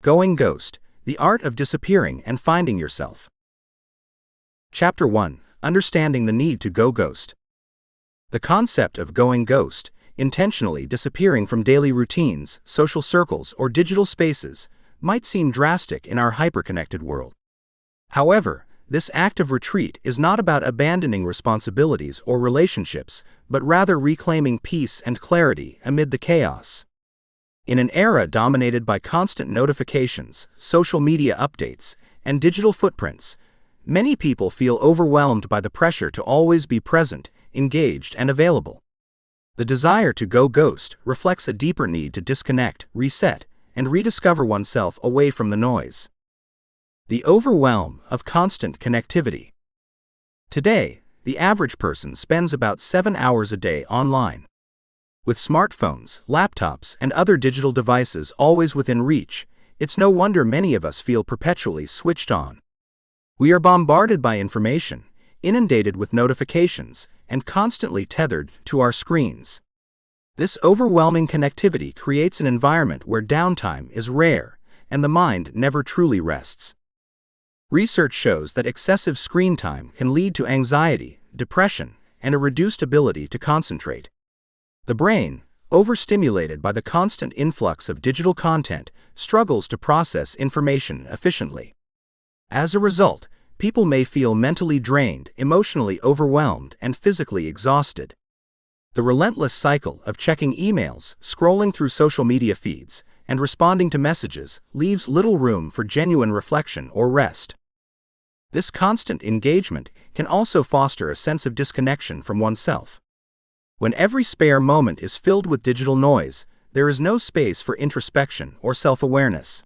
Going Ghost, The Art of Disappearing and Finding Yourself. Chapter 1. Understanding the Need to Go Ghost. The concept of going ghost, intentionally disappearing from daily routines, social circles, or digital spaces, might seem drastic in our hyperconnected world. However, this act of retreat is not about abandoning responsibilities or relationships, but rather reclaiming peace and clarity amid the chaos. In an era dominated by constant notifications, social media updates, and digital footprints, many people feel overwhelmed by the pressure to always be present, engaged, and available. The desire to go ghost reflects a deeper need to disconnect, reset, and rediscover oneself away from the noise. The overwhelm of constant connectivity. Today, the average person spends about 7 hours a day online. With smartphones, laptops, and other digital devices always within reach, it's no wonder many of us feel perpetually switched on. We are bombarded by information, inundated with notifications, and constantly tethered to our screens. This overwhelming connectivity creates an environment where downtime is rare, and the mind never truly rests. Research shows that excessive screen time can lead to anxiety, depression, and a reduced ability to concentrate. The brain, overstimulated by the constant influx of digital content, struggles to process information efficiently. As a result, people may feel mentally drained, emotionally overwhelmed, and physically exhausted. The relentless cycle of checking emails, scrolling through social media feeds, and responding to messages leaves little room for genuine reflection or rest. This constant engagement can also foster a sense of disconnection from oneself. When every spare moment is filled with digital noise, there is no space for introspection or self-awareness.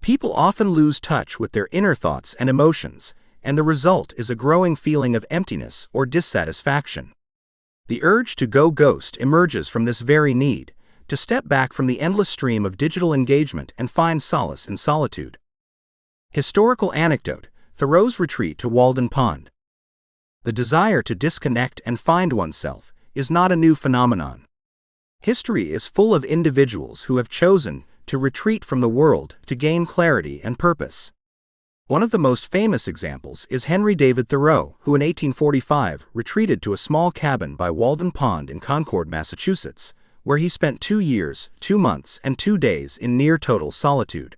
People often lose touch with their inner thoughts and emotions, and the result is a growing feeling of emptiness or dissatisfaction. The urge to go ghost emerges from this very need, to step back from the endless stream of digital engagement and find solace in solitude. Historical anecdote: Thoreau's retreat to Walden Pond. The desire to disconnect and find oneself is not a new phenomenon. History is full of individuals who have chosen to retreat from the world to gain clarity and purpose. One of the most famous examples is Henry David Thoreau, who in 1845 retreated to a small cabin by Walden Pond in Concord, Massachusetts, where he spent 2 years, 2 months, and 2 days in near total solitude.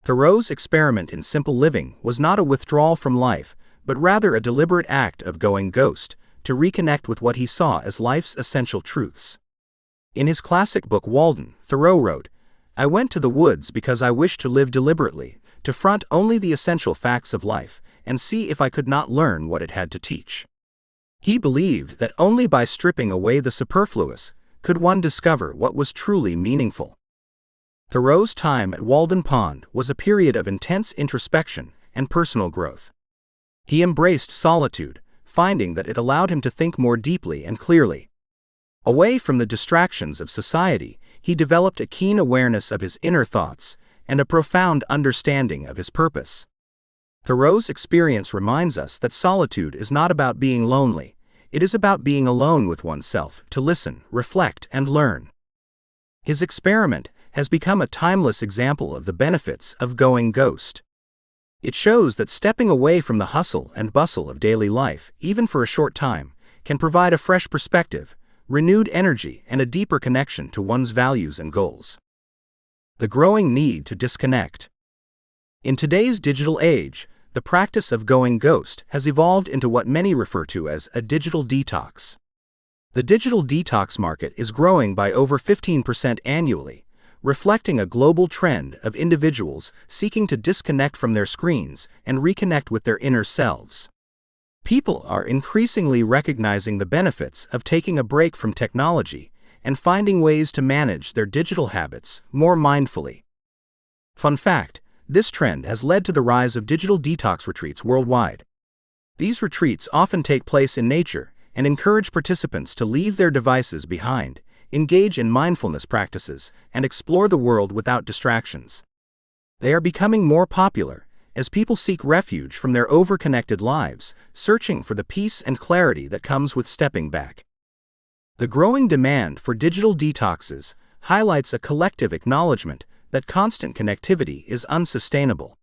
Thoreau's experiment in simple living was not a withdrawal from life, but rather a deliberate act of going ghost, to reconnect with what he saw as life's essential truths. In his classic book Walden, Thoreau wrote, "I went to the woods because I wished to live deliberately, to front only the essential facts of life, and see if I could not learn what it had to teach." He believed that only by stripping away the superfluous could one discover what was truly meaningful. Thoreau's time at Walden Pond was a period of intense introspection and personal growth. He embraced solitude, finding that it allowed him to think more deeply and clearly. Away from the distractions of society, he developed a keen awareness of his inner thoughts and a profound understanding of his purpose. Thoreau's experience reminds us that solitude is not about being lonely, it is about being alone with oneself to listen, reflect, and learn. His experiment has become a timeless example of the benefits of going ghost. It shows that stepping away from the hustle and bustle of daily life, even for a short time, can provide a fresh perspective, renewed energy, and a deeper connection to one's values and goals. The growing need to disconnect. In today's digital age, the practice of going ghost has evolved into what many refer to as a digital detox. The digital detox market is growing by over 15% annually, reflecting a global trend of individuals seeking to disconnect from their screens and reconnect with their inner selves. People are increasingly recognizing the benefits of taking a break from technology and finding ways to manage their digital habits more mindfully. Fun fact: this trend has led to the rise of digital detox retreats worldwide. These retreats often take place in nature and encourage participants to leave their devices behind, engage in mindfulness practices, and explore the world without distractions. They are becoming more popular as people seek refuge from their overconnected lives, searching for the peace and clarity that comes with stepping back. The growing demand for digital detoxes highlights a collective acknowledgement that constant connectivity is unsustainable.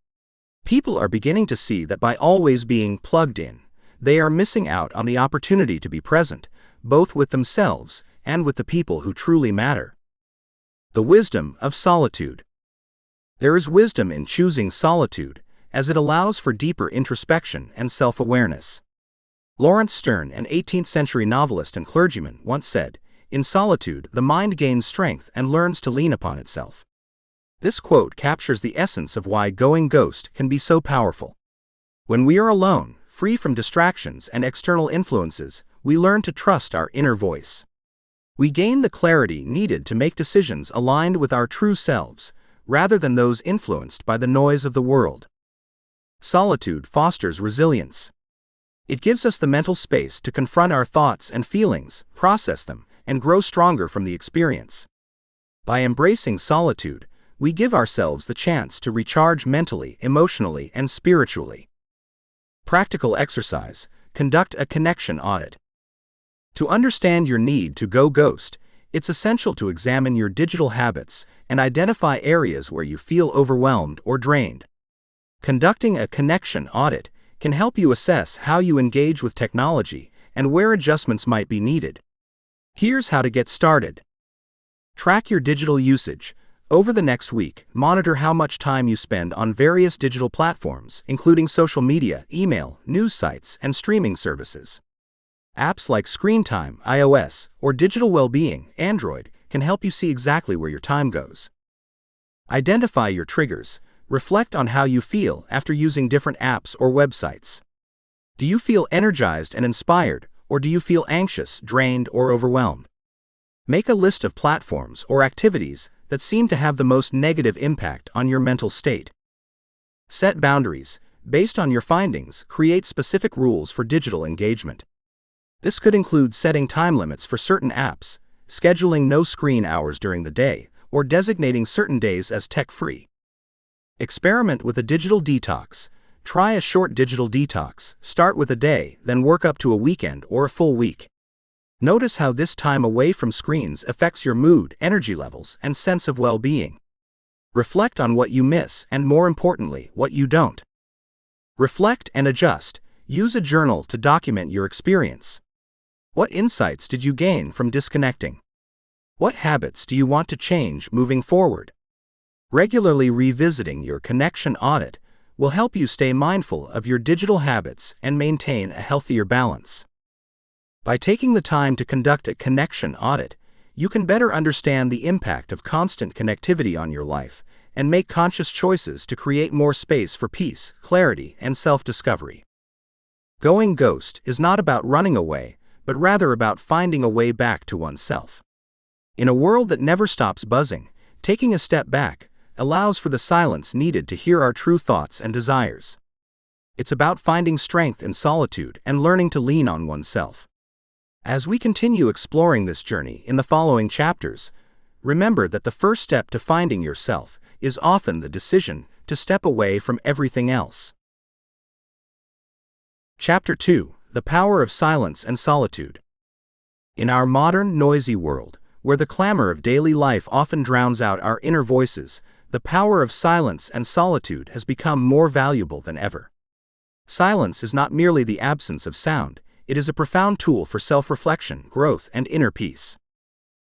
People are beginning to see that by always being plugged in, they are missing out on the opportunity to be present, both with themselves and with the people who truly matter. The wisdom of solitude. There is wisdom in choosing solitude, as it allows for deeper introspection and self-awareness. Lawrence Stern, an 18th-century novelist and clergyman, once said, "In solitude, the mind gains strength and learns to lean upon itself." This quote captures the essence of why going ghost can be so powerful. When we are alone, free from distractions and external influences, we learn to trust our inner voice. We gain the clarity needed to make decisions aligned with our true selves, rather than those influenced by the noise of the world. Solitude fosters resilience. It gives us the mental space to confront our thoughts and feelings, process them, and grow stronger from the experience. By embracing solitude, we give ourselves the chance to recharge mentally, emotionally, and spiritually. Practical exercise: conduct a connection audit. To understand your need to go ghost, it's essential to examine your digital habits and identify areas where you feel overwhelmed or drained. Conducting a connection audit can help you assess how you engage with technology and where adjustments might be needed. Here's how to get started. Track your digital usage. Over the next week, monitor how much time you spend on various digital platforms, including social media, email, news sites, and streaming services. Apps like Screen Time, iOS, or Digital Wellbeing, Android, can help you see exactly where your time goes. Identify your triggers. Reflect on how you feel after using different apps or websites. Do you feel energized and inspired, or do you feel anxious, drained, or overwhelmed? Make a list of platforms or activities that seem to have the most negative impact on your mental state. Set boundaries. Based on your findings, create specific rules for digital engagement. This could include setting time limits for certain apps, scheduling no screen hours during the day, or designating certain days as tech-free. Experiment with a digital detox. Try a short digital detox. Start with a day, then work up to a weekend or a full week. Notice how this time away from screens affects your mood, energy levels, and sense of well-being. Reflect on what you miss and, more importantly, what you don't. Reflect and adjust. Use a journal to document your experience. What insights did you gain from disconnecting? What habits do you want to change moving forward? Regularly revisiting your connection audit will help you stay mindful of your digital habits and maintain a healthier balance. By taking the time to conduct a connection audit, you can better understand the impact of constant connectivity on your life and make conscious choices to create more space for peace, clarity, and self-discovery. Going ghost is not about running away, but rather about finding a way back to oneself. In a world that never stops buzzing, taking a step back allows for the silence needed to hear our true thoughts and desires. It's about finding strength in solitude and learning to lean on oneself. As we continue exploring this journey in the following chapters, remember that the first step to finding yourself is often the decision to step away from everything else. Chapter 2: The Power of Silence and Solitude. In our modern, noisy world, where the clamor of daily life often drowns out our inner voices, the power of silence and solitude has become more valuable than ever. Silence is not merely the absence of sound, it is a profound tool for self-reflection, growth, and inner peace.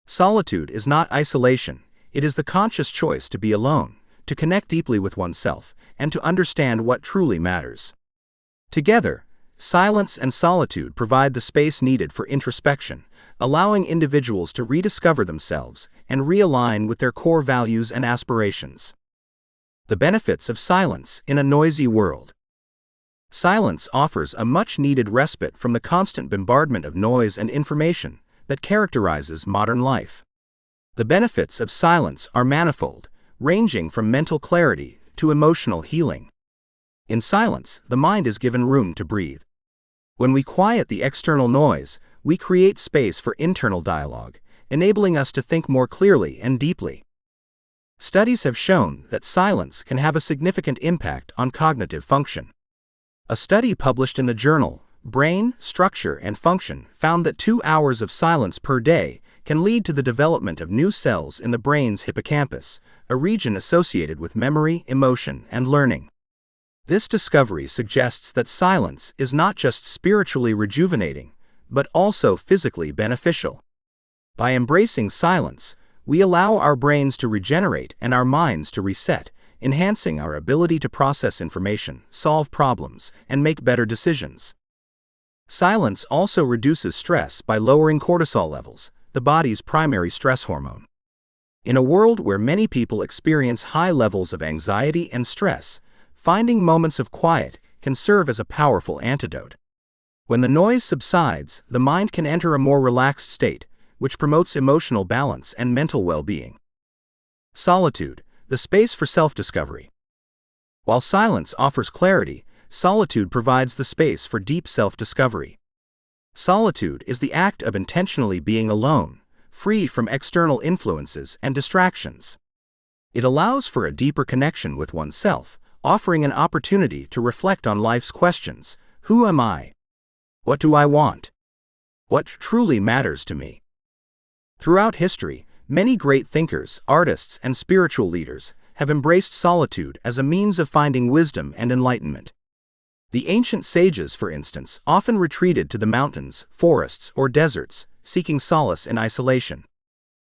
Solitude is not isolation, it is the conscious choice to be alone, to connect deeply with oneself, and to understand what truly matters. Together, silence and solitude provide the space needed for introspection, allowing individuals to rediscover themselves and realign with their core values and aspirations. The benefits of silence in a noisy world. Silence offers a much-needed respite from the constant bombardment of noise and information that characterizes modern life. The benefits of silence are manifold, ranging from mental clarity to emotional healing. In silence, the mind is given room to breathe. When we quiet the external noise, we create space for internal dialogue, enabling us to think more clearly and deeply. Studies have shown that silence can have a significant impact on cognitive function. A study published in the journal Brain, Structure, and Function found that 2 hours of silence per day can lead to the development of new cells in the brain's hippocampus, a region associated with memory, emotion, and learning. This discovery suggests that silence is not just spiritually rejuvenating, but also physically beneficial. By embracing silence, we allow our brains to regenerate and our minds to reset, enhancing our ability to process information, solve problems, and make better decisions. Silence also reduces stress by lowering cortisol levels, the body's primary stress hormone. In a world where many people experience high levels of anxiety and stress, finding moments of quiet can serve as a powerful antidote. When the noise subsides, the mind can enter a more relaxed state, which promotes emotional balance and mental well-being. Solitude, the space for self-discovery. While silence offers clarity, solitude provides the space for deep self-discovery. Solitude is the act of intentionally being alone, free from external influences and distractions. It allows for a deeper connection with oneself, offering an opportunity to reflect on life's questions: who am I? What do I want? What truly matters to me? Throughout history, many great thinkers, artists, and spiritual leaders have embraced solitude as a means of finding wisdom and enlightenment. The ancient sages, for instance, often retreated to the mountains, forests, or deserts, seeking solace in isolation.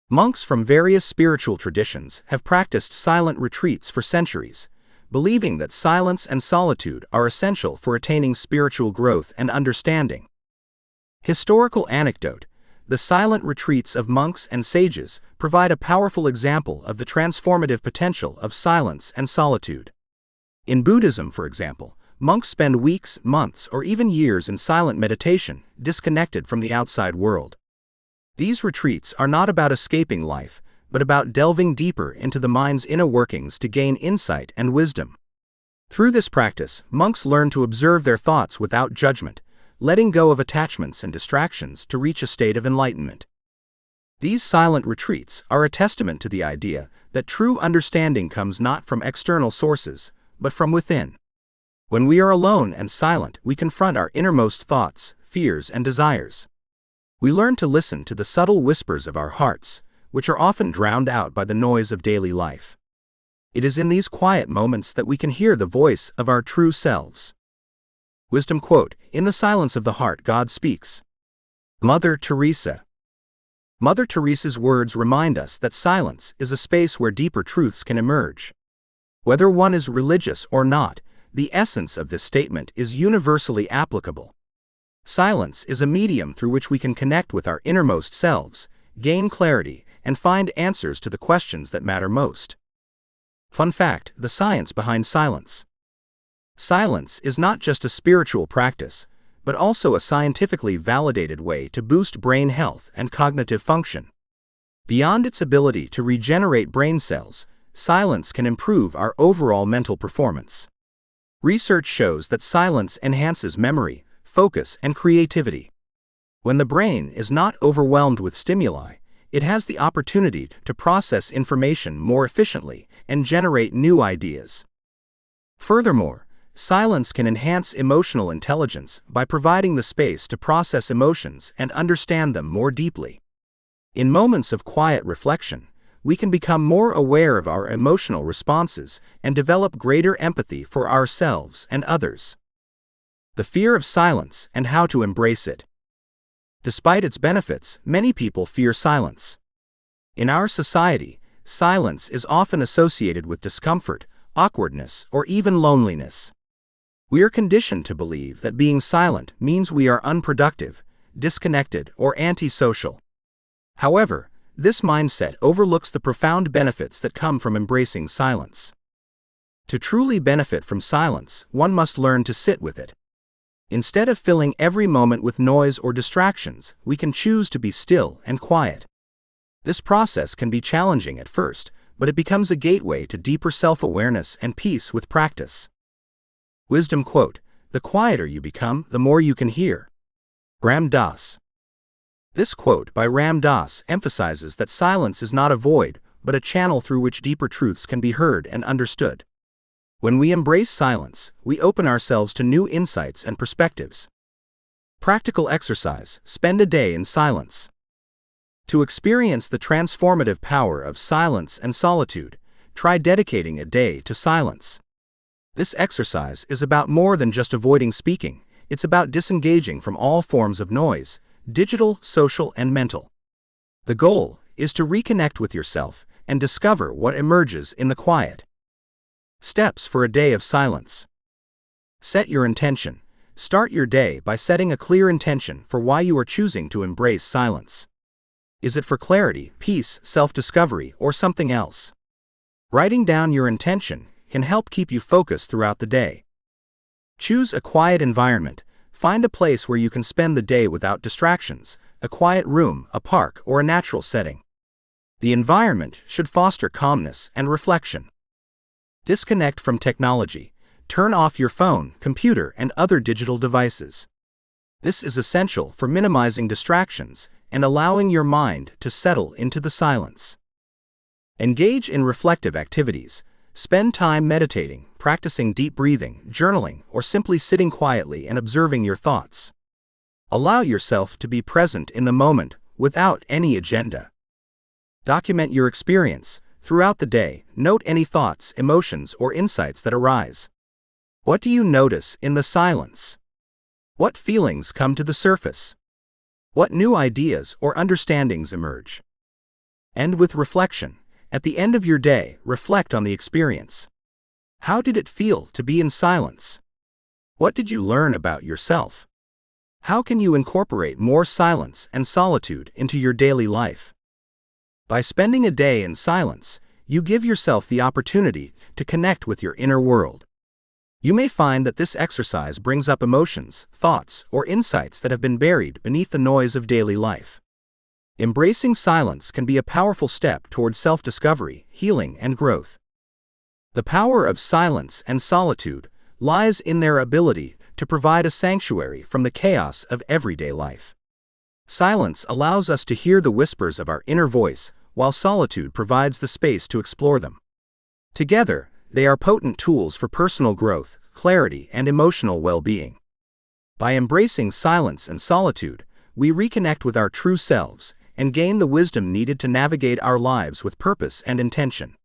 Monks from various spiritual traditions have practiced silent retreats for centuries, believing that silence and solitude are essential for attaining spiritual growth and understanding. Historical anecdote: the silent retreats of monks and sages provide a powerful example of the transformative potential of silence and solitude. In Buddhism, for example, monks spend weeks, months, or even years in silent meditation, disconnected from the outside world. These retreats are not about escaping life, but about delving deeper into the mind's inner workings to gain insight and wisdom. Through this practice, monks learn to observe their thoughts without judgment, letting go of attachments and distractions to reach a state of enlightenment. These silent retreats are a testament to the idea that true understanding comes not from external sources, but from within. When we are alone and silent, we confront our innermost thoughts, fears, and desires. We learn to listen to the subtle whispers of our hearts, which are often drowned out by the noise of daily life. It is in these quiet moments that we can hear the voice of our true selves. Wisdom quote: "In the silence of the heart God speaks." Mother Teresa. Mother Teresa's words remind us that silence is a space where deeper truths can emerge. Whether one is religious or not, the essence of this statement is universally applicable. Silence is a medium through which we can connect with our innermost selves, gain clarity, and find answers to the questions that matter most. Fun fact: the science behind silence. Silence is not just a spiritual practice, but also a scientifically validated way to boost brain health and cognitive function. Beyond its ability to regenerate brain cells, silence can improve our overall mental performance. Research shows that silence enhances memory, focus, and creativity. When the brain is not overwhelmed with stimuli, it has the opportunity to process information more efficiently and generate new ideas. Furthermore, silence can enhance emotional intelligence by providing the space to process emotions and understand them more deeply. In moments of quiet reflection, we can become more aware of our emotional responses and develop greater empathy for ourselves and others. The fear of silence and how to embrace it. Despite its benefits, many people fear silence. In our society, silence is often associated with discomfort, awkwardness, or even loneliness. We are conditioned to believe that being silent means we are unproductive, disconnected, or antisocial. However, this mindset overlooks the profound benefits that come from embracing silence. To truly benefit from silence, one must learn to sit with it. Instead of filling every moment with noise or distractions, we can choose to be still and quiet. This process can be challenging at first, but it becomes a gateway to deeper self-awareness and peace with practice. Wisdom quote: "The quieter you become, the more you can hear." Ram Dass. This quote by Ram Dass emphasizes that silence is not a void, but a channel through which deeper truths can be heard and understood. When we embrace silence, we open ourselves to new insights and perspectives. Practical exercise: spend a day in silence. To experience the transformative power of silence and solitude, try dedicating a day to silence. This exercise is about more than just avoiding speaking. It's about disengaging from all forms of noise, digital, social, and mental. The goal is to reconnect with yourself and discover what emerges in the quiet. Steps for a day of silence. Set your intention. Start your day by setting a clear intention for why you are choosing to embrace silence. Is it for clarity, peace, self-discovery, or something else? Writing down your intention can help keep you focused throughout the day. Choose a quiet environment. Find a place where you can spend the day without distractions, a quiet room, a park, or a natural setting. The environment should foster calmness and reflection. Disconnect from technology. Turn off your phone, computer, and other digital devices. This is essential for minimizing distractions and allowing your mind to settle into the silence. Engage in reflective activities. Spend time meditating, practicing deep breathing, journaling, or simply sitting quietly and observing your thoughts. Allow yourself to be present in the moment without any agenda. Document your experience. Throughout the day, note any thoughts, emotions, or insights that arise. What do you notice in the silence? What feelings come to the surface? What new ideas or understandings emerge? End with reflection. At the end of your day, reflect on the experience. How did it feel to be in silence? What did you learn about yourself? How can you incorporate more silence and solitude into your daily life? By spending a day in silence, you give yourself the opportunity to connect with your inner world. You may find that this exercise brings up emotions, thoughts, or insights that have been buried beneath the noise of daily life. Embracing silence can be a powerful step towards self-discovery, healing, and growth. The power of silence and solitude lies in their ability to provide a sanctuary from the chaos of everyday life. Silence allows us to hear the whispers of our inner voice, while solitude provides the space to explore them. Together, they are potent tools for personal growth, clarity, and emotional well-being. By embracing silence and solitude, we reconnect with our true selves and gain the wisdom needed to navigate our lives with purpose and intention.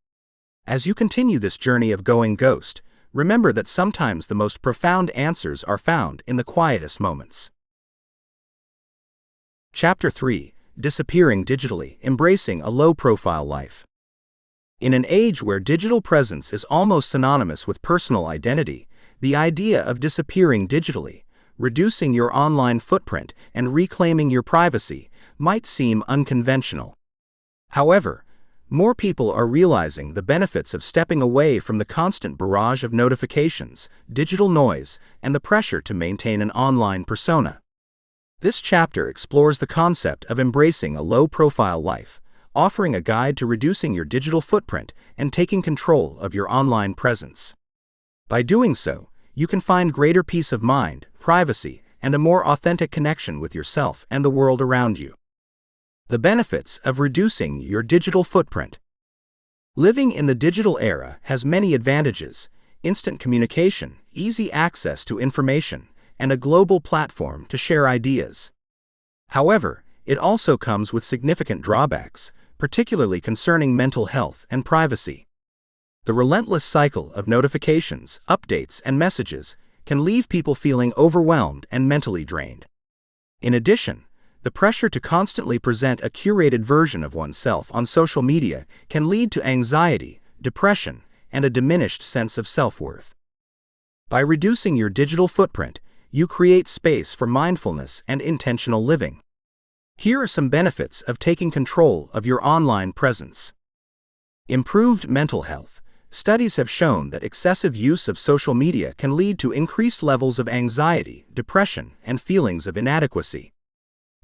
As you continue this journey of going ghost, remember that sometimes the most profound answers are found in the quietest moments. Chapter 3: Disappearing Digitally, Embracing a Low-Profile Life. In an age where digital presence is almost synonymous with personal identity, the idea of disappearing digitally, reducing your online footprint, and reclaiming your privacy might seem unconventional. However, more people are realizing the benefits of stepping away from the constant barrage of notifications, digital noise, and the pressure to maintain an online persona. This chapter explores the concept of embracing a low-profile life, offering a guide to reducing your digital footprint and taking control of your online presence. By doing so, you can find greater peace of mind, privacy, and a more authentic connection with yourself and the world around you. The benefits of reducing your digital footprint. Living in the digital era has many advantages: instant communication, easy access to information, and a global platform to share ideas. However, it also comes with significant drawbacks, particularly concerning mental health and privacy. The relentless cycle of notifications, updates, and messages can leave people feeling overwhelmed and mentally drained. In addition, the pressure to constantly present a curated version of oneself on social media can lead to anxiety, depression, and a diminished sense of self-worth. By reducing your digital footprint, you create space for mindfulness and intentional living. Here are some benefits of taking control of your online presence. Improved mental health. Studies have shown that excessive use of social media can lead to increased levels of anxiety, depression, and feelings of inadequacy.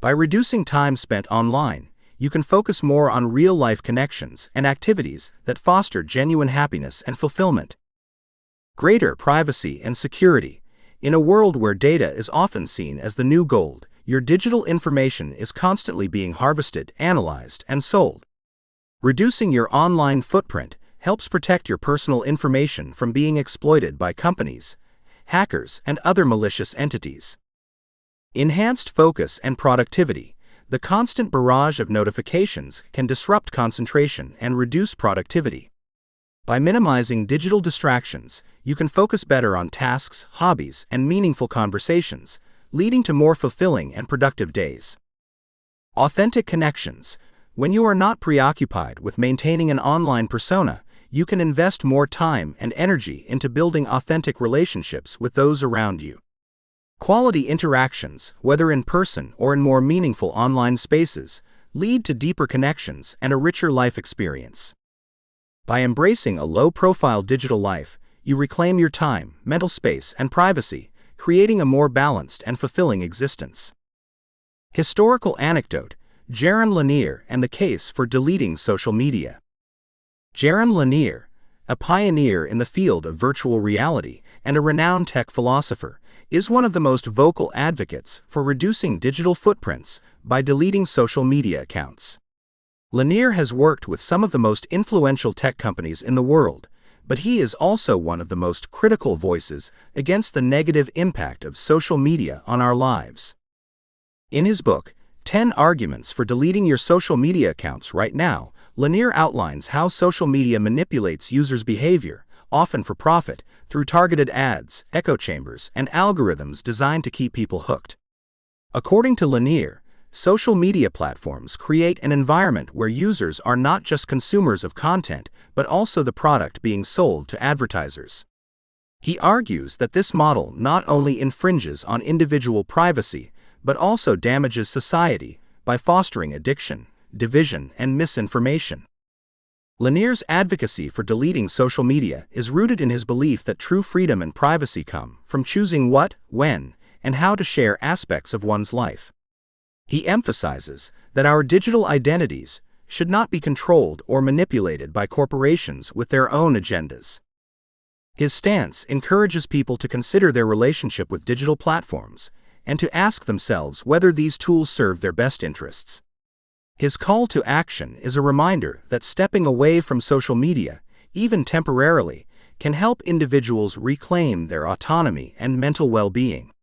By reducing time spent online, you can focus more on real-life connections and activities that foster genuine happiness and fulfillment. Greater privacy and security. In a world where data is often seen as the new gold, your digital information is constantly being harvested, analyzed, and sold. Reducing your online footprint helps protect your personal information from being exploited by companies, hackers, and other malicious entities. Enhanced focus and productivity. The constant barrage of notifications can disrupt concentration and reduce productivity. By minimizing digital distractions, you can focus better on tasks, hobbies, and meaningful conversations, leading to more fulfilling and productive days. Authentic connections. When you are not preoccupied with maintaining an online persona, you can invest more time and energy into building authentic relationships with those around you. Quality interactions, whether in person or in more meaningful online spaces, lead to deeper connections and a richer life experience. By embracing a low-profile digital life, you reclaim your time, mental space, and privacy, creating a more balanced and fulfilling existence. Historical anecdote: Jaron Lanier and the case for deleting social media. Jaron Lanier, a pioneer in the field of virtual reality and a renowned tech philosopher, is one of the most vocal advocates for reducing digital footprints by deleting social media accounts. Lanier has worked with some of the most influential tech companies in the world, but he is also one of the most critical voices against the negative impact of social media on our lives. In his book, 10 Arguments for Deleting Your Social Media Accounts Right Now, Lanier outlines how social media manipulates users' behavior, often for profit, through targeted ads, echo chambers, and algorithms designed to keep people hooked. According to Lanier, social media platforms create an environment where users are not just consumers of content, but also the product being sold to advertisers. He argues that this model not only infringes on individual privacy, but also damages society by fostering addiction, division, and misinformation. Lanier's advocacy for deleting social media is rooted in his belief that true freedom and privacy come from choosing what, when, and how to share aspects of one's life. He emphasizes that our digital identities should not be controlled or manipulated by corporations with their own agendas. His stance encourages people to consider their relationship with digital platforms and to ask themselves whether these tools serve their best interests. His call to action is a reminder that stepping away from social media, even temporarily, can help individuals reclaim their autonomy and mental well-being.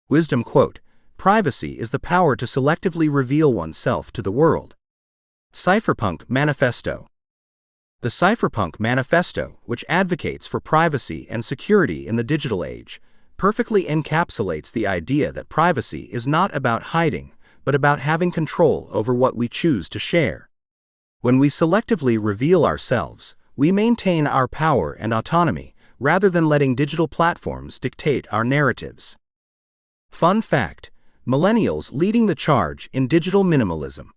Wisdom quote: "Privacy is the power to selectively reveal oneself to the world." Cypherpunk Manifesto. The Cypherpunk Manifesto, which advocates for privacy and security in the digital age, perfectly encapsulates the idea that privacy is not about hiding, but about having control over what we choose to share. When we selectively reveal ourselves, we maintain our power and autonomy, rather than letting digital platforms dictate our narratives. Fun fact: millennials leading the charge in digital minimalism.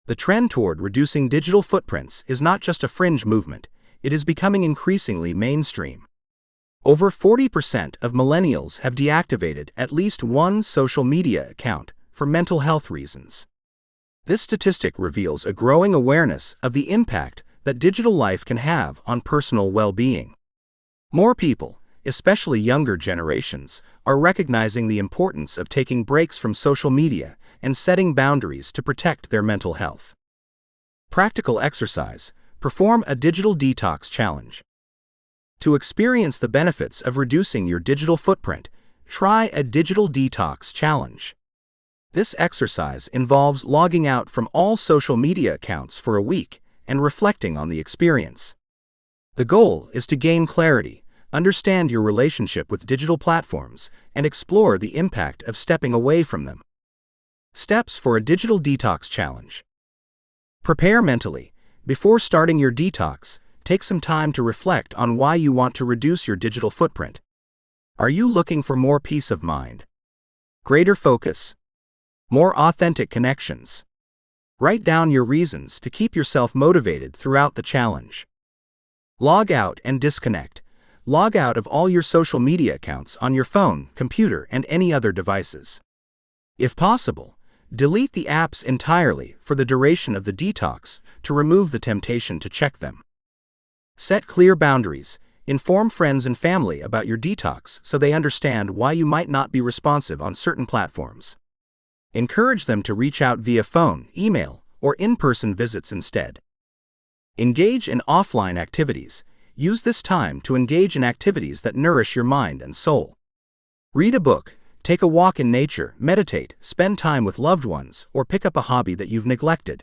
The trend toward reducing digital footprints is not just a fringe movement, it is becoming increasingly mainstream. Over 40% of millennials have deactivated at least one social media account for mental health reasons. This statistic reveals a growing awareness of the impact that digital life can have on personal well-being. More people, especially younger generations, are recognizing the importance of taking breaks from social media and setting boundaries to protect their mental health. Practical exercise: perform a digital detox challenge. To experience the benefits of reducing your digital footprint, try a digital detox challenge. This exercise involves logging out from all social media accounts for a week and reflecting on the experience. The goal is to gain clarity, understand your relationship with digital platforms, and explore the impact of stepping away from them. Steps for a digital detox challenge. Prepare mentally. Before starting your detox, take some time to reflect on why you want to reduce your digital footprint. Are you looking for more peace of mind? Greater focus? More authentic connections? Write down your reasons to keep yourself motivated throughout the challenge. Log out and disconnect. Log out of all your social media accounts on your phone, computer, and any other devices. If possible, delete the apps entirely for the duration of the detox to remove the temptation to check them. Set clear boundaries. Inform friends and family about your detox so they understand why you might not be responsive on certain platforms. Encourage them to reach out via phone, email, or in-person visits instead. Engage in offline activities. Use this time to engage in activities that nourish your mind and soul. Read a book, Take a walk in nature, meditate, spend time with loved ones, or pick up a hobby that you've neglected.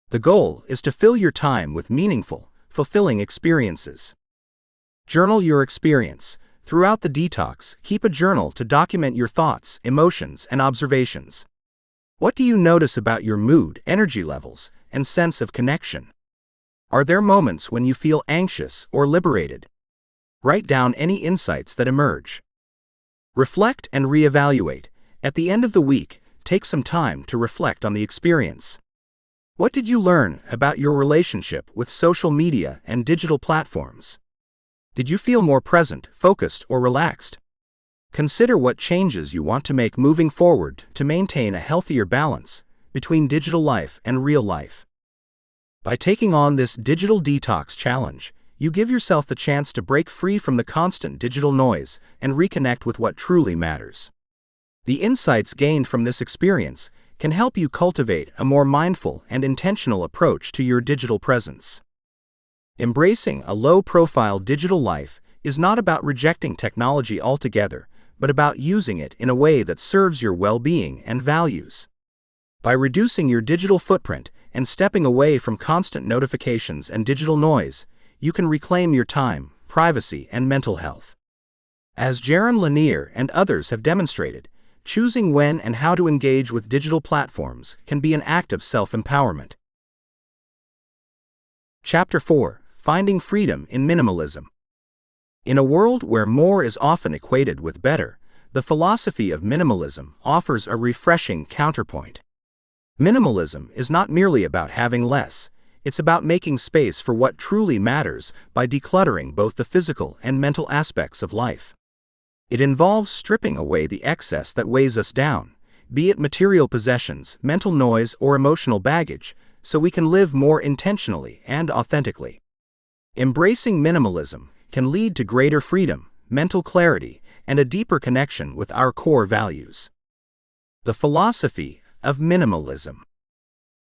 The goal is to fill your time with meaningful, fulfilling experiences. Journal your experience. Throughout the detox, keep a journal to document your thoughts, emotions, and observations. What do you notice about your mood, energy levels, and sense of connection? Are there moments when you feel anxious or liberated? Write down any insights that emerge. Reflect and reevaluate. At the end of the week, take some time to reflect on the experience. What did you learn about your relationship with social media and digital platforms? Did you feel more present, focused, or relaxed? Consider what changes you want to make moving forward to maintain a healthier balance between digital life and real life. By taking on this digital detox challenge, you give yourself the chance to break free from the constant digital noise and reconnect with what truly matters. The insights gained from this experience can help you cultivate a more mindful and intentional approach to your digital presence. Embracing a low-profile digital life is not about rejecting technology altogether, but about using it in a way that serves your well-being and values. By reducing your digital footprint and stepping away from constant notifications and digital noise, you can reclaim your time, privacy, and mental health. As Jaron Lanier and others have demonstrated, choosing when and how to engage with digital platforms can be an act of self-empowerment. Chapter 4: Finding Freedom in Minimalism. In a world where more is often equated with better, the philosophy of minimalism offers a refreshing counterpoint. Minimalism is not merely about having less, it's about making space for what truly matters by decluttering both the physical and mental aspects of life. It involves stripping away the excess that weighs us down, be it material possessions, mental noise, or emotional baggage, so we can live more intentionally and authentically. Embracing minimalism can lead to greater freedom, mental clarity, and a deeper connection with our core values. The philosophy of minimalism.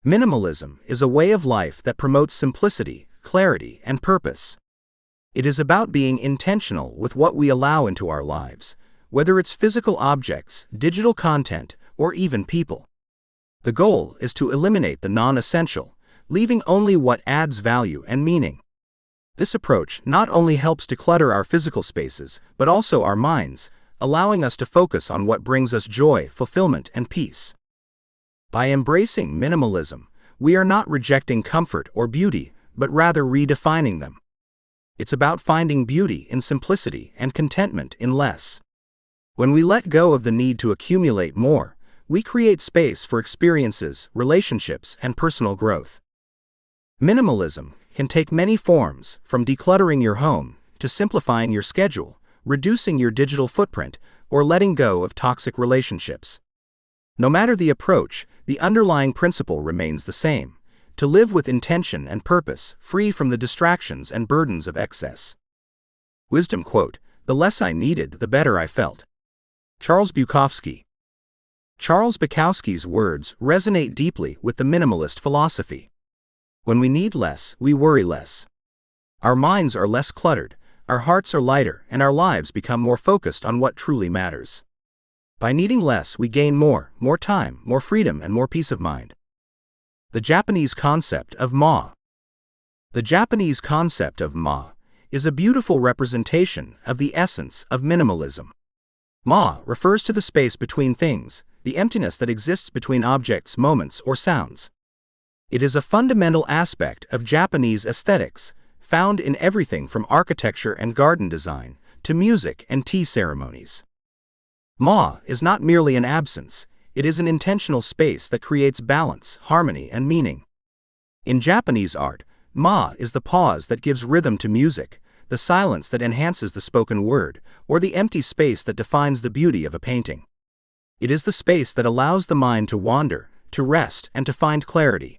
Minimalism is a way of life that promotes simplicity, clarity, and purpose. It is about being intentional with what we allow into our lives, whether it's physical objects, digital content, or even people. The goal is to eliminate the non-essential, leaving only what adds value and meaning. This approach not only helps declutter our physical spaces, but also our minds, allowing us to focus on what brings us joy, fulfillment, and peace. By embracing minimalism, we are not rejecting comfort or beauty, but rather redefining them. It's about finding beauty in simplicity and contentment in less. When we let go of the need to accumulate more, we create space for experiences, relationships, and personal growth. Minimalism can take many forms, from decluttering your home to simplifying your schedule, reducing your digital footprint, or letting go of toxic relationships. No matter the approach, the underlying principle remains the same: to live with intention and purpose, free from the distractions and burdens of excess. Wisdom quote: "The less I needed, the better I felt." Charles Bukowski. Charles Bukowski's words resonate deeply with the minimalist philosophy. When we need less, we worry less. Our minds are less cluttered, our hearts are lighter, and our lives become more focused on what truly matters. By needing less, we gain more time, more freedom, and more peace of mind. The Japanese concept of ma. The Japanese concept of ma is a beautiful representation of the essence of minimalism. Ma refers to the space between things, the emptiness that exists between objects, moments, or sounds. It is a fundamental aspect of Japanese aesthetics, found in everything from architecture and garden design to music and tea ceremonies. Ma is not merely an absence, it is an intentional space that creates balance, harmony, and meaning. In Japanese art, ma is the pause that gives rhythm to music, the silence that enhances the spoken word, or the empty space that defines the beauty of a painting. It is the space that allows the mind to wander, to rest, and to find clarity.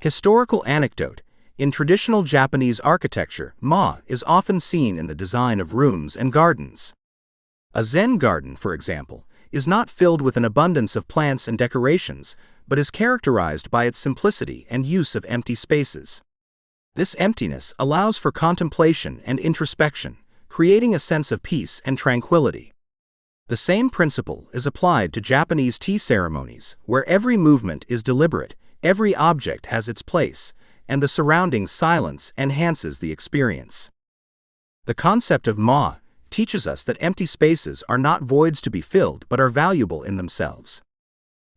Historical anecdote: in traditional Japanese architecture, ma is often seen in the design of rooms and gardens. A Zen garden, for example, is not filled with an abundance of plants and decorations, but is characterized by its simplicity and use of empty spaces. This emptiness allows for contemplation and introspection, creating a sense of peace and tranquility. The same principle is applied to Japanese tea ceremonies, where every movement is deliberate, every object has its place, and the surrounding silence enhances the experience. The concept of ma teaches us that empty spaces are not voids to be filled but are valuable in themselves.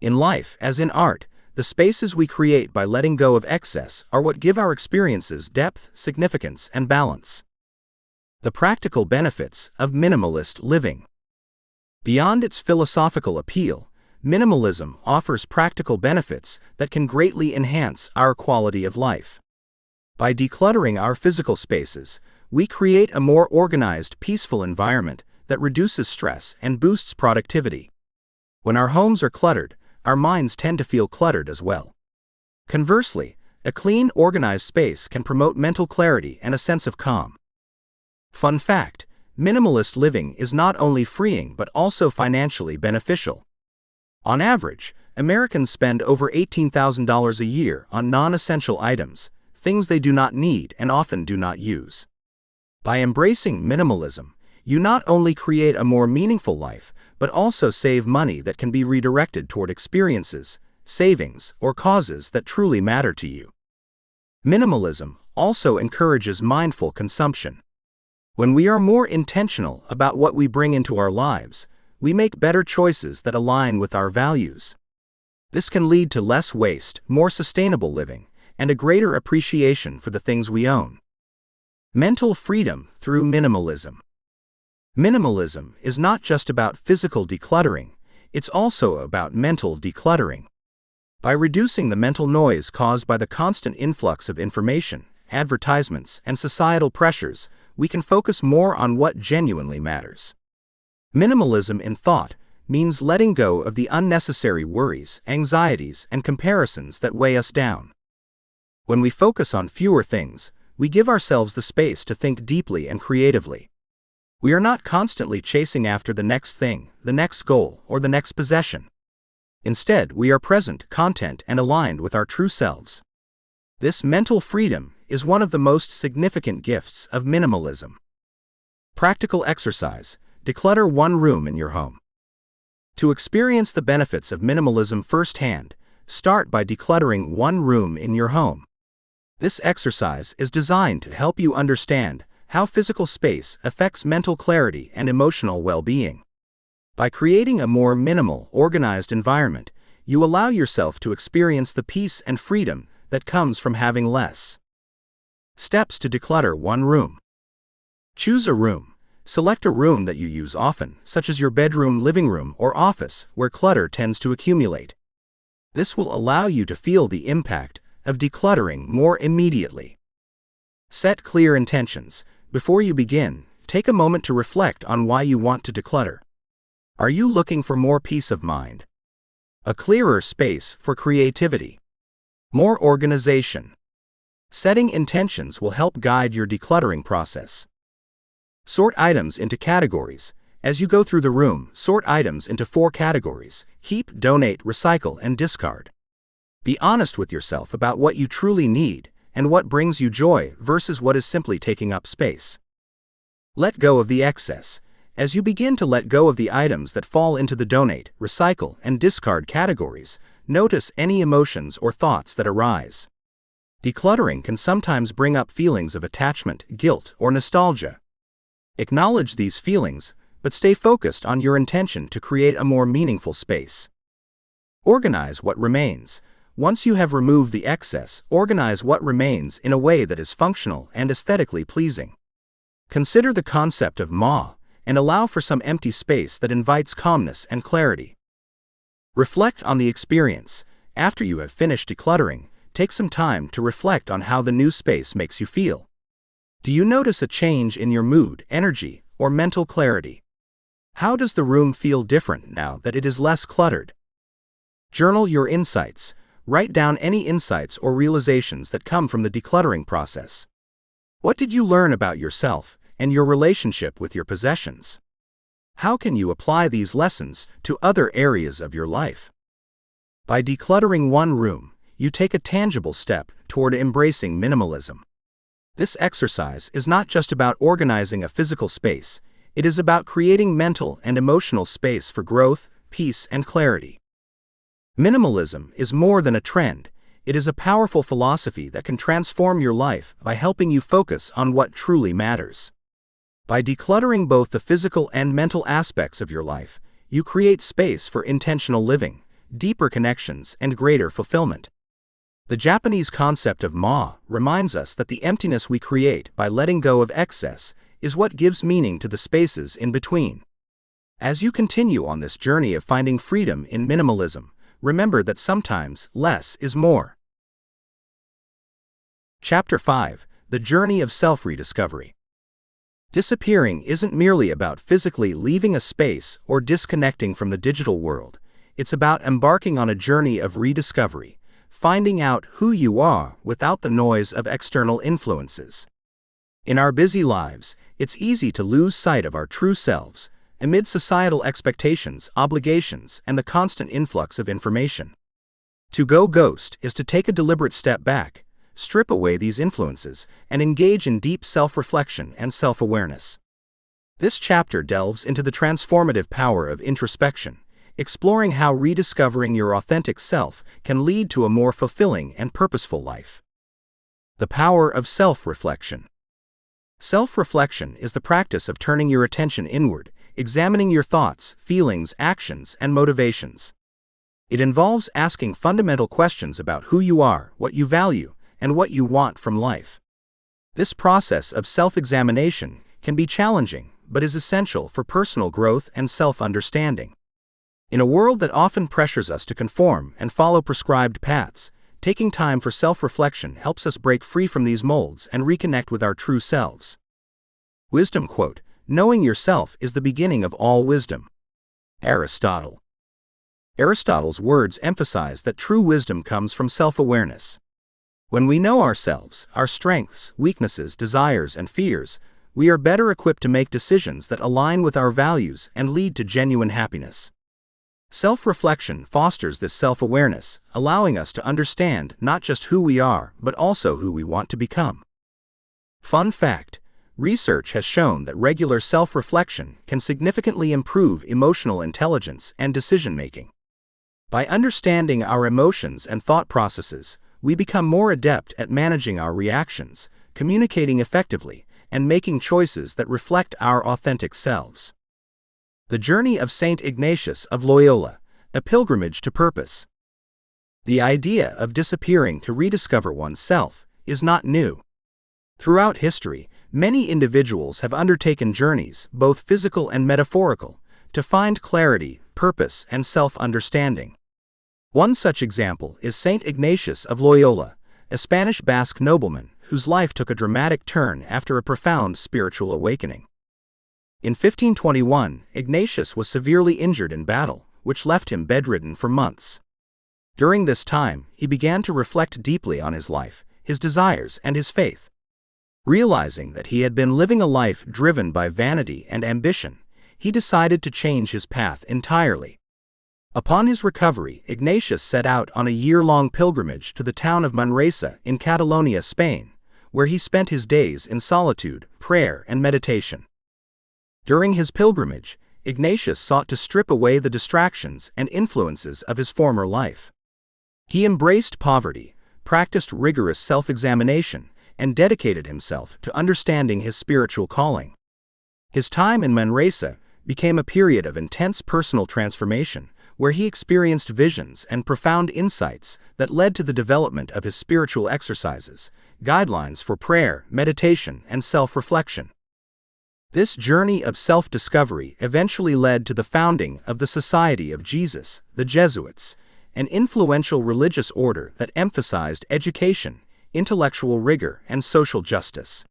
In life, as in art, the spaces we create by letting go of excess are what give our experiences depth, significance, and balance. The practical benefits of minimalist living. Beyond its philosophical appeal, minimalism offers practical benefits that can greatly enhance our quality of life. By decluttering our physical spaces, we create a more organized, peaceful environment that reduces stress and boosts productivity. When our homes are cluttered, our minds tend to feel cluttered as well. Conversely, a clean, organized space can promote mental clarity and a sense of calm. Fun fact: minimalist living is not only freeing but also financially beneficial. On average, Americans spend over $18,000 a year on non-essential items, things they do not need and often do not use. By embracing minimalism, you not only create a more meaningful life, but also save money that can be redirected toward experiences, savings, or causes that truly matter to you. Minimalism also encourages mindful consumption. When we are more intentional about what we bring into our lives, we make better choices that align with our values. This can lead to less waste, more sustainable living, and a greater appreciation for the things we own. Mental freedom through minimalism. Minimalism is not just about physical decluttering, it's also about mental decluttering. By reducing the mental noise caused by the constant influx of information, advertisements, and societal pressures, we can focus more on what genuinely matters. Minimalism in thought means letting go of the unnecessary worries, anxieties, and comparisons that weigh us down. When we focus on fewer things, we give ourselves the space to think deeply and creatively. We are not constantly chasing after the next thing, the next goal, or the next possession. Instead, we are present, content, and aligned with our true selves. This mental freedom is one of the most significant gifts of minimalism. Practical exercise: declutter one room in your home. To experience the benefits of minimalism firsthand, start by decluttering one room in your home. This exercise is designed to help you understand how physical space affects mental clarity and emotional well-being. By creating a more minimal, organized environment, you allow yourself to experience the peace and freedom that comes from having less. Steps to declutter one room. Choose a room. Select a room that you use often, such as your bedroom, living room, or office, where clutter tends to accumulate. This will allow you to feel the impact of decluttering more immediately. Set clear intentions. Before you begin, take a moment to reflect on why you want to declutter. Are you looking for more peace of mind? A clearer space for creativity? More organization? Setting intentions will help guide your decluttering process. Sort items into categories. As you go through the room, sort items into 4 categories: keep, donate, recycle, and discard. Be honest with yourself about what you truly need and what brings you joy versus what is simply taking up space. Let go of the excess. As you begin to let go of the items that fall into the donate, recycle, and discard categories, notice any emotions or thoughts that arise. Decluttering can sometimes bring up feelings of attachment, guilt, or nostalgia. Acknowledge these feelings, but stay focused on your intention to create a more meaningful space. Organize what remains. Once you have removed the excess, organize what remains in a way that is functional and aesthetically pleasing. Consider the concept of ma and allow for some empty space that invites calmness and clarity. Reflect on the experience. After you have finished decluttering, take some time to reflect on how the new space makes you feel. Do you notice a change in your mood, energy, or mental clarity? How does the room feel different now that it is less cluttered? Journal your insights. Write down any insights or realizations that come from the decluttering process. What did you learn about yourself and your relationship with your possessions? How can you apply these lessons to other areas of your life? By decluttering one room, you take a tangible step toward embracing minimalism. This exercise is not just about organizing a physical space, It is about creating mental and emotional space for growth, peace, and clarity. Minimalism is more than a trend. It is a powerful philosophy that can transform your life by helping you focus on what truly matters. By decluttering both the physical and mental aspects of your life, you create space for intentional living, deeper connections, and greater fulfillment. The Japanese concept of ma reminds us that the emptiness we create by letting go of excess is what gives meaning to the spaces in between. As you continue on this journey of finding freedom in minimalism, remember that sometimes less is more. Chapter 5: The Journey of Self-Rediscovery. Disappearing isn't merely about physically leaving a space or disconnecting from the digital world. It's about embarking on a journey of rediscovery, finding out who you are without the noise of external influences. In our busy lives, it's easy to lose sight of our true selves, amid societal expectations, obligations, and the constant influx of information. To go ghost is to take a deliberate step back, strip away these influences, and engage in deep self-reflection and self-awareness. This chapter delves into the transformative power of introspection, exploring how rediscovering your authentic self can lead to a more fulfilling and purposeful life. The power of self-reflection. Self-reflection is the practice of turning your attention inward, examining your thoughts, feelings, actions, and motivations. It involves asking fundamental questions about who you are, what you value, and what you want from life. This process of self-examination can be challenging, but is essential for personal growth and self-understanding. In a world that often pressures us to conform and follow prescribed paths, taking time for self-reflection helps us break free from these molds and reconnect with our true selves. Wisdom quote: "Knowing yourself is the beginning of all wisdom." Aristotle. Aristotle's words emphasize that true wisdom comes from self-awareness. When we know ourselves, our strengths, weaknesses, desires, and fears, we are better equipped to make decisions that align with our values and lead to genuine happiness. Self-reflection fosters this self-awareness, allowing us to understand not just who we are, but also who we want to become. Fun fact: research has shown that regular self-reflection can significantly improve emotional intelligence and decision-making. By understanding our emotions and thought processes, we become more adept at managing our reactions, communicating effectively, and making choices that reflect our authentic selves. The Journey of Saint Ignatius of Loyola, a Pilgrimage to Purpose. The idea of disappearing to rediscover oneself is not new. Throughout history, many individuals have undertaken journeys, both physical and metaphorical, to find clarity, purpose, and self-understanding. One such example is Saint Ignatius of Loyola, a Spanish Basque nobleman whose life took a dramatic turn after a profound spiritual awakening. In 1521, Ignatius was severely injured in battle, which left him bedridden for months. During this time, he began to reflect deeply on his life, his desires, and his faith. Realizing that he had been living a life driven by vanity and ambition, he decided to change his path entirely. Upon his recovery, Ignatius set out on a year-long pilgrimage to the town of Manresa in Catalonia, Spain, where he spent his days in solitude, prayer, and meditation. During his pilgrimage, Ignatius sought to strip away the distractions and influences of his former life. He embraced poverty, practiced rigorous self-examination, and dedicated himself to understanding his spiritual calling. His time in Manresa became a period of intense personal transformation, where he experienced visions and profound insights that led to the development of his spiritual exercises, guidelines for prayer, meditation, and self-reflection. This journey of self-discovery eventually led to the founding of the Society of Jesus, the Jesuits, an influential religious order that emphasized education, intellectual rigor, and social justice.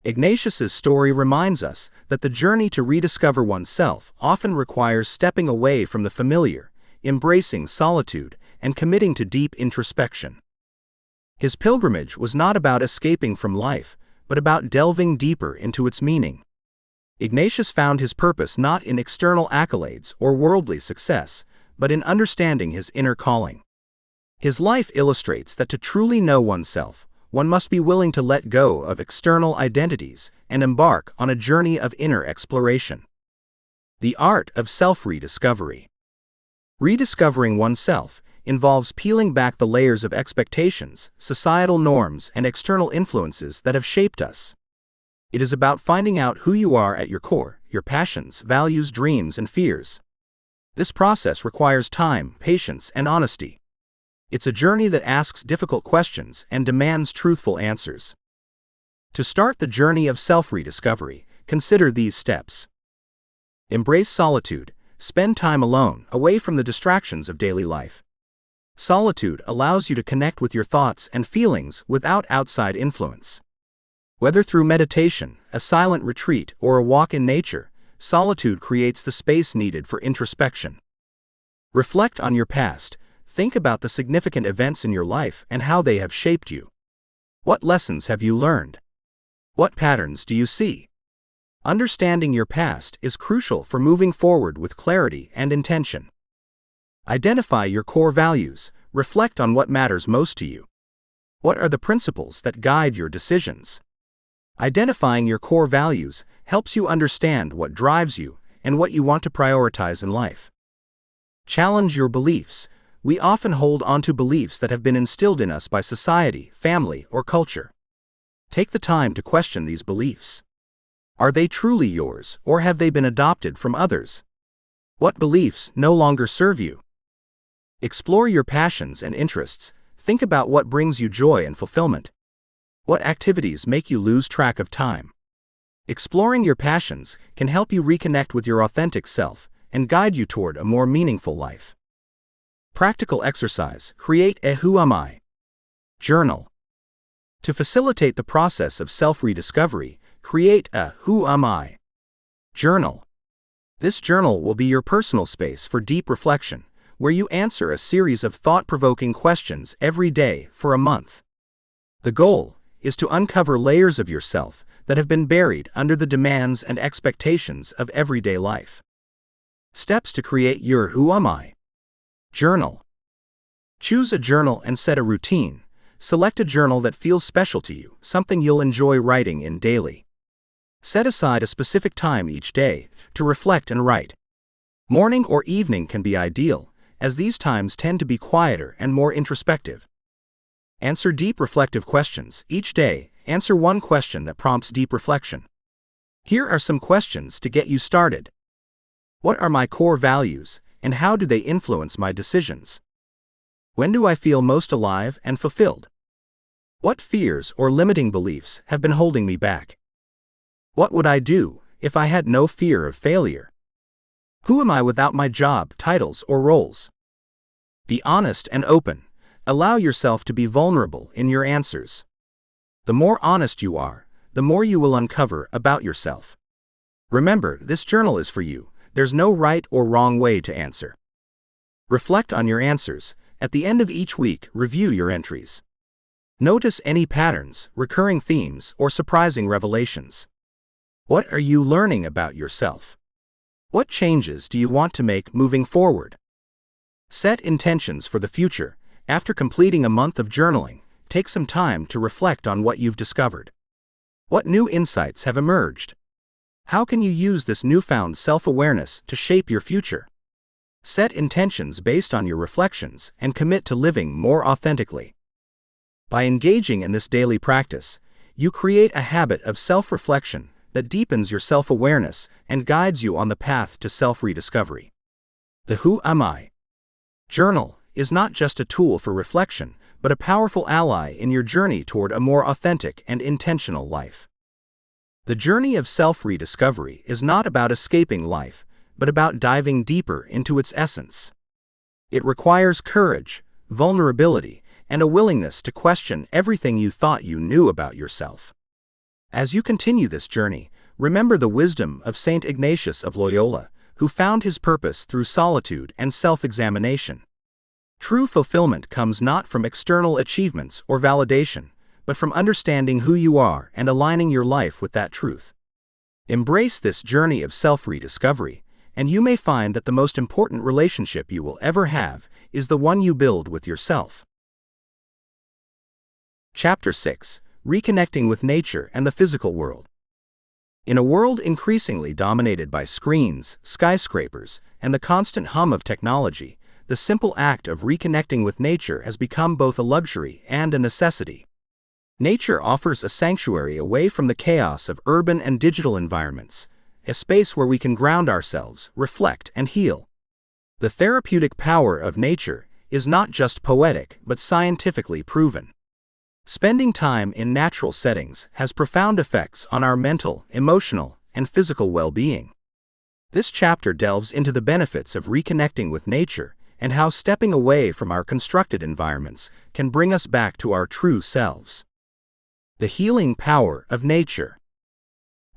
Ignatius's story reminds us that the journey to rediscover oneself often requires stepping away from the familiar, embracing solitude, and committing to deep introspection. His pilgrimage was not about escaping from life, but about delving deeper into its meaning. Ignatius found his purpose not in external accolades or worldly success, but in understanding his inner calling. His life illustrates that to truly know oneself, one must be willing to let go of external identities and embark on a journey of inner exploration. The art of self-rediscovery. Rediscovering oneself involves peeling back the layers of expectations, societal norms, and external influences that have shaped us. It is about finding out who you are at your core, your passions, values, dreams, and fears. This process requires time, patience, and honesty. It's a journey that asks difficult questions and demands truthful answers. To start the journey of self-rediscovery, consider these steps. Embrace solitude. Spend time alone, away from the distractions of daily life. Solitude allows you to connect with your thoughts and feelings without outside influence. Whether through meditation, a silent retreat, or a walk in nature, solitude creates the space needed for introspection. Reflect on your past. Think about the significant events in your life and how they have shaped you. What lessons have you learned? What patterns do you see? Understanding your past is crucial for moving forward with clarity and intention. Identify your core values. Reflect on what matters most to you. What are the principles that guide your decisions? Identifying your core values helps you understand what drives you and what you want to prioritize in life. Challenge your beliefs. We often hold onto beliefs that have been instilled in us by society, family, or culture. Take the time to question these beliefs. Are they truly yours, or have they been adopted from others? What beliefs no longer serve you? Explore your passions and interests. Think about what brings you joy and fulfillment. What activities make you lose track of time? Exploring your passions can help you reconnect with your authentic self and guide you toward a more meaningful life. Practical exercise. Create a Who Am I? Journal. To facilitate the process of self-rediscovery, create a Who Am I? Journal. This journal will be your personal space for deep reflection, where you answer a series of thought-provoking questions every day for a month. The goal is to uncover layers of yourself that have been buried under the demands and expectations of everyday life. Steps to create your Who Am I? Journal. Choose a journal and set a routine. Select a journal that feels special to you, something you'll enjoy writing in daily. Set aside a specific time each day to reflect and write. Morning or evening can be ideal, as these times tend to be quieter and more introspective. Answer deep reflective questions. Each day, answer one question that prompts deep reflection. Here are some questions to get you started. What are my core values, and how do they influence my decisions? When do I feel most alive and fulfilled? What fears or limiting beliefs have been holding me back? What would I do if I had no fear of failure? Who am I without my job, titles, or roles? Be honest and open. Allow yourself to be vulnerable in your answers. The more honest you are, the more you will uncover about yourself. Remember, this journal is for you. There's no right or wrong way to answer. Reflect on your answers. At the end of each week, review your entries. Notice any patterns, recurring themes, or surprising revelations. What are you learning about yourself? What changes do you want to make moving forward? Set intentions for the future. After completing a month of journaling, take some time to reflect on what you've discovered. What new insights have emerged? How can you use this newfound self-awareness to shape your future? Set intentions based on your reflections and commit to living more authentically. By engaging in this daily practice, you create a habit of self-reflection that deepens your self-awareness and guides you on the path to self-rediscovery. The Who Am I? Journal is not just a tool for reflection, but a powerful ally in your journey toward a more authentic and intentional life. The journey of self-rediscovery is not about escaping life, but about diving deeper into its essence. It requires courage, vulnerability, and a willingness to question everything you thought you knew about yourself. As you continue this journey, remember the wisdom of Saint Ignatius of Loyola, who found his purpose through solitude and self-examination. True fulfillment comes not from external achievements or validation, but from understanding who you are and aligning your life with that truth. Embrace this journey of self-rediscovery, and you may find that the most important relationship you will ever have is the one you build with yourself. Chapter 6: Reconnecting with Nature and the Physical World. In a world increasingly dominated by screens, skyscrapers, and the constant hum of technology, the simple act of reconnecting with nature has become both a luxury and a necessity. Nature offers a sanctuary away from the chaos of urban and digital environments, a space where we can ground ourselves, reflect, and heal. The therapeutic power of nature is not just poetic but scientifically proven. Spending time in natural settings has profound effects on our mental, emotional, and physical well-being. This chapter delves into the benefits of reconnecting with nature and how stepping away from our constructed environments can bring us back to our true selves. The healing power of nature.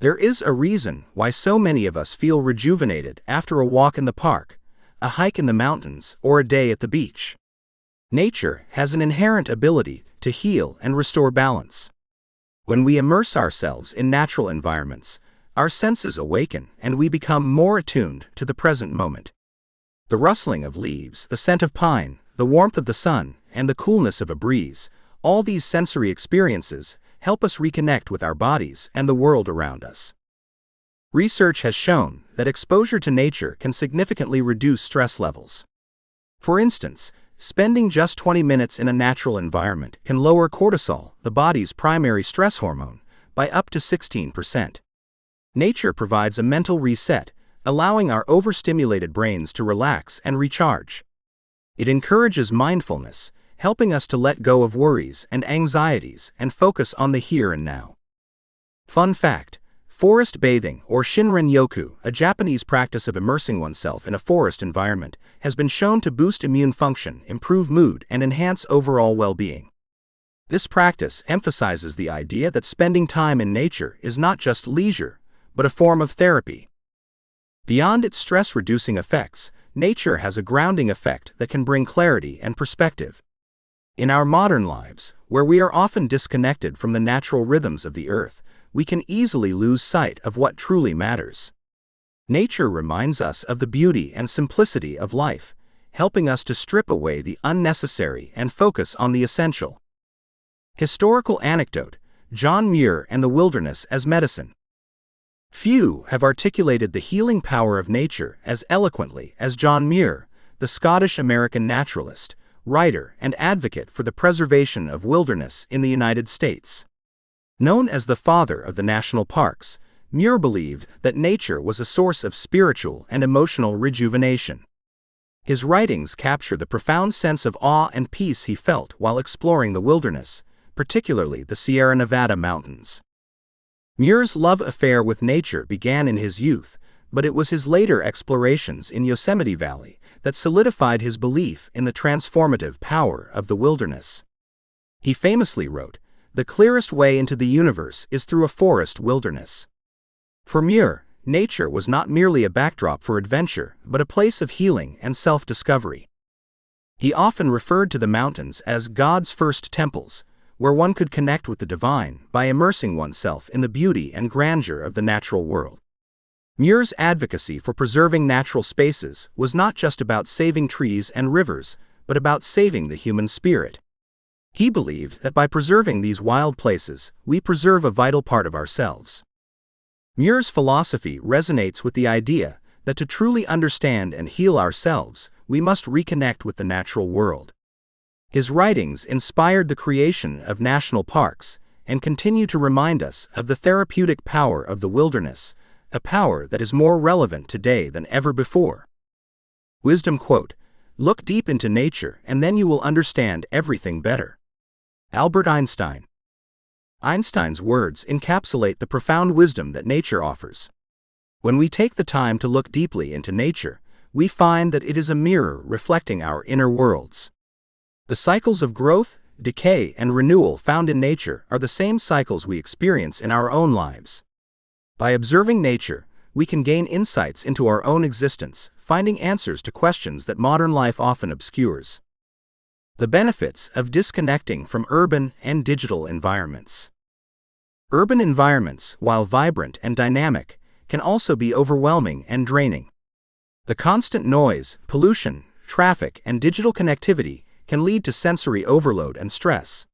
There is a reason why so many of us feel rejuvenated after a walk in the park, a hike in the mountains, or a day at the beach. Nature has an inherent ability to heal and restore balance. When we immerse ourselves in natural environments, our senses awaken and we become more attuned to the present moment. The rustling of leaves, the scent of pine, the warmth of the sun, and the coolness of a breeze, all these sensory experiences help us reconnect with our bodies and the world around us. Research has shown that exposure to nature can significantly reduce stress levels. For instance, spending just 20 minutes in a natural environment can lower cortisol, the body's primary stress hormone, by up to 16%. Nature provides a mental reset, allowing our overstimulated brains to relax and recharge. It encourages mindfulness, helping us to let go of worries and anxieties and focus on the here and now. Fun fact: forest bathing, or shinrin-yoku, a Japanese practice of immersing oneself in a forest environment, has been shown to boost immune function, improve mood, and enhance overall well-being. This practice emphasizes the idea that spending time in nature is not just leisure, but a form of therapy. Beyond its stress-reducing effects, nature has a grounding effect that can bring clarity and perspective. In our modern lives, where we are often disconnected from the natural rhythms of the earth, we can easily lose sight of what truly matters. Nature reminds us of the beauty and simplicity of life, helping us to strip away the unnecessary and focus on the essential. Historical anecdote: John Muir and the wilderness as medicine. Few have articulated the healing power of nature as eloquently as John Muir, the Scottish-American naturalist, writer, and advocate for the preservation of wilderness in the United States. Known as the father of the national parks, Muir believed that nature was a source of spiritual and emotional rejuvenation. His writings capture the profound sense of awe and peace he felt while exploring the wilderness, particularly the Sierra Nevada mountains. Muir's love affair with nature began in his youth, but it was his later explorations in Yosemite Valley that solidified his belief in the transformative power of the wilderness. He famously wrote, "The clearest way into the universe is through a forest wilderness." For Muir, nature was not merely a backdrop for adventure, but a place of healing and self-discovery. He often referred to the mountains as God's first temples, where one could connect with the divine by immersing oneself in the beauty and grandeur of the natural world. Muir's advocacy for preserving natural spaces was not just about saving trees and rivers, but about saving the human spirit. He believed that by preserving these wild places, we preserve a vital part of ourselves. Muir's philosophy resonates with the idea that to truly understand and heal ourselves, we must reconnect with the natural world. His writings inspired the creation of national parks and continue to remind us of the therapeutic power of the wilderness, a power that is more relevant today than ever before. Wisdom quote: "Look deep into nature and then you will understand everything better." Albert Einstein. Einstein's words encapsulate the profound wisdom that nature offers. When we take the time to look deeply into nature, we find that it is a mirror reflecting our inner worlds. The cycles of growth, decay, and renewal found in nature are the same cycles we experience in our own lives. By observing nature, we can gain insights into our own existence, finding answers to questions that modern life often obscures. The benefits of disconnecting from urban and digital environments. Urban environments, while vibrant and dynamic, can also be overwhelming and draining. The constant noise, pollution, traffic, and digital connectivity can lead to sensory overload and stress.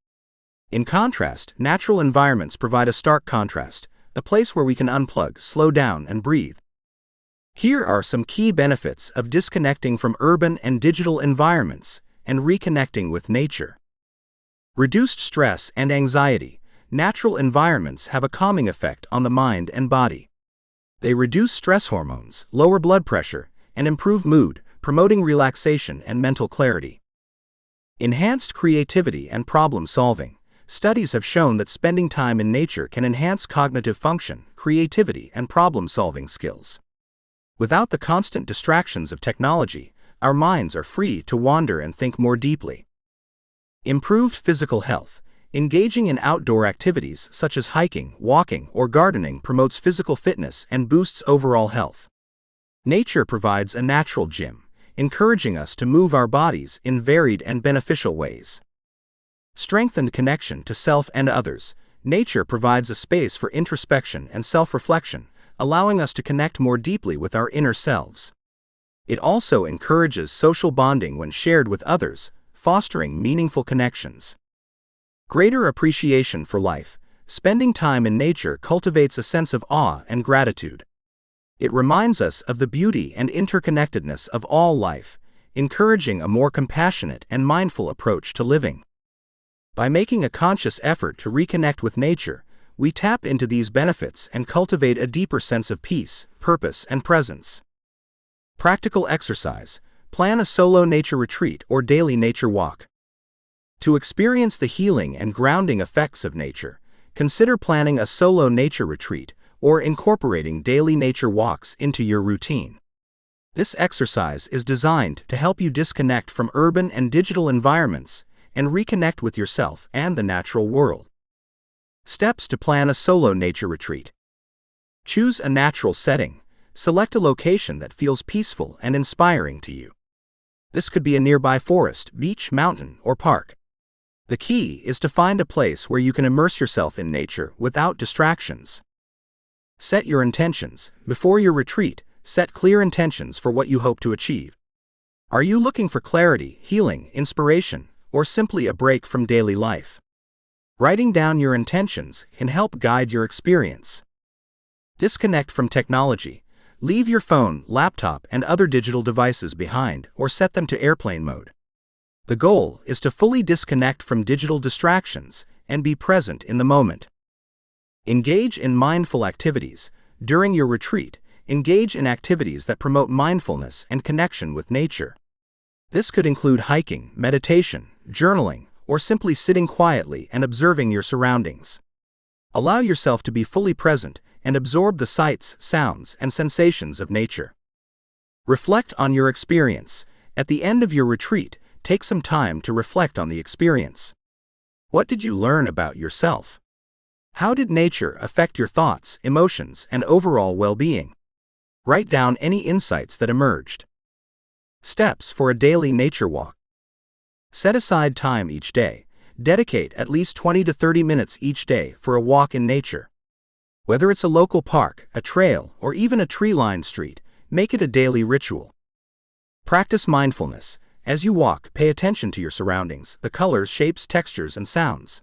In contrast, natural environments provide a stark contrast, a place where we can unplug, slow down, and breathe. Here are some key benefits of disconnecting from urban and digital environments and reconnecting with nature. Reduced stress and anxiety. Natural environments have a calming effect on the mind and body. They reduce stress hormones, lower blood pressure, and improve mood, promoting relaxation and mental clarity. Enhanced creativity and problem solving. Studies have shown that spending time in nature can enhance cognitive function, creativity, and problem-solving skills. Without the constant distractions of technology, our minds are free to wander and think more deeply. Improved physical health. Engaging in outdoor activities such as hiking, walking, or gardening promotes physical fitness and boosts overall health. Nature provides a natural gym, encouraging us to move our bodies in varied and beneficial ways. Strengthened connection to self and others. Nature provides a space for introspection and self-reflection, allowing us to connect more deeply with our inner selves. It also encourages social bonding when shared with others, fostering meaningful connections. Greater appreciation for life. Spending time in nature cultivates a sense of awe and gratitude. It reminds us of the beauty and interconnectedness of all life, encouraging a more compassionate and mindful approach to living. By making a conscious effort to reconnect with nature, we tap into these benefits and cultivate a deeper sense of peace, purpose, and presence. Practical exercise. Plan a solo nature retreat or daily nature walk. To experience the healing and grounding effects of nature, consider planning a solo nature retreat or incorporating daily nature walks into your routine. This exercise is designed to help you disconnect from urban and digital environments and reconnect with yourself and the natural world. Steps to plan a solo nature retreat. Choose a natural setting. Select a location that feels peaceful and inspiring to you. This could be a nearby forest, beach, mountain, or park. The key is to find a place where you can immerse yourself in nature without distractions. Set your intentions. Before your retreat, set clear intentions for what you hope to achieve. Are you looking for clarity, healing, inspiration, or simply a break from daily life? Writing down your intentions can help guide your experience. Disconnect from technology. Leave your phone, laptop, and other digital devices behind or set them to airplane mode. The goal is to fully disconnect from digital distractions and be present in the moment. Engage in mindful activities. During your retreat, engage in activities that promote mindfulness and connection with nature. This could include hiking, meditation, journaling, or simply sitting quietly and observing your surroundings. Allow yourself to be fully present and absorb the sights, sounds, and sensations of nature. Reflect on your experience. At the end of your retreat, take some time to reflect on the experience. What did you learn about yourself? How did nature affect your thoughts, emotions, and overall well-being? Write down any insights that emerged. Steps for a daily nature walk. Set aside time each day. Dedicate at least 20 to 30 minutes each day for a walk in nature. Whether it's a local park, a trail, or even a tree-lined street, make it a daily ritual. Practice mindfulness. As you walk, pay attention to your surroundings, the colors, shapes, textures, and sounds.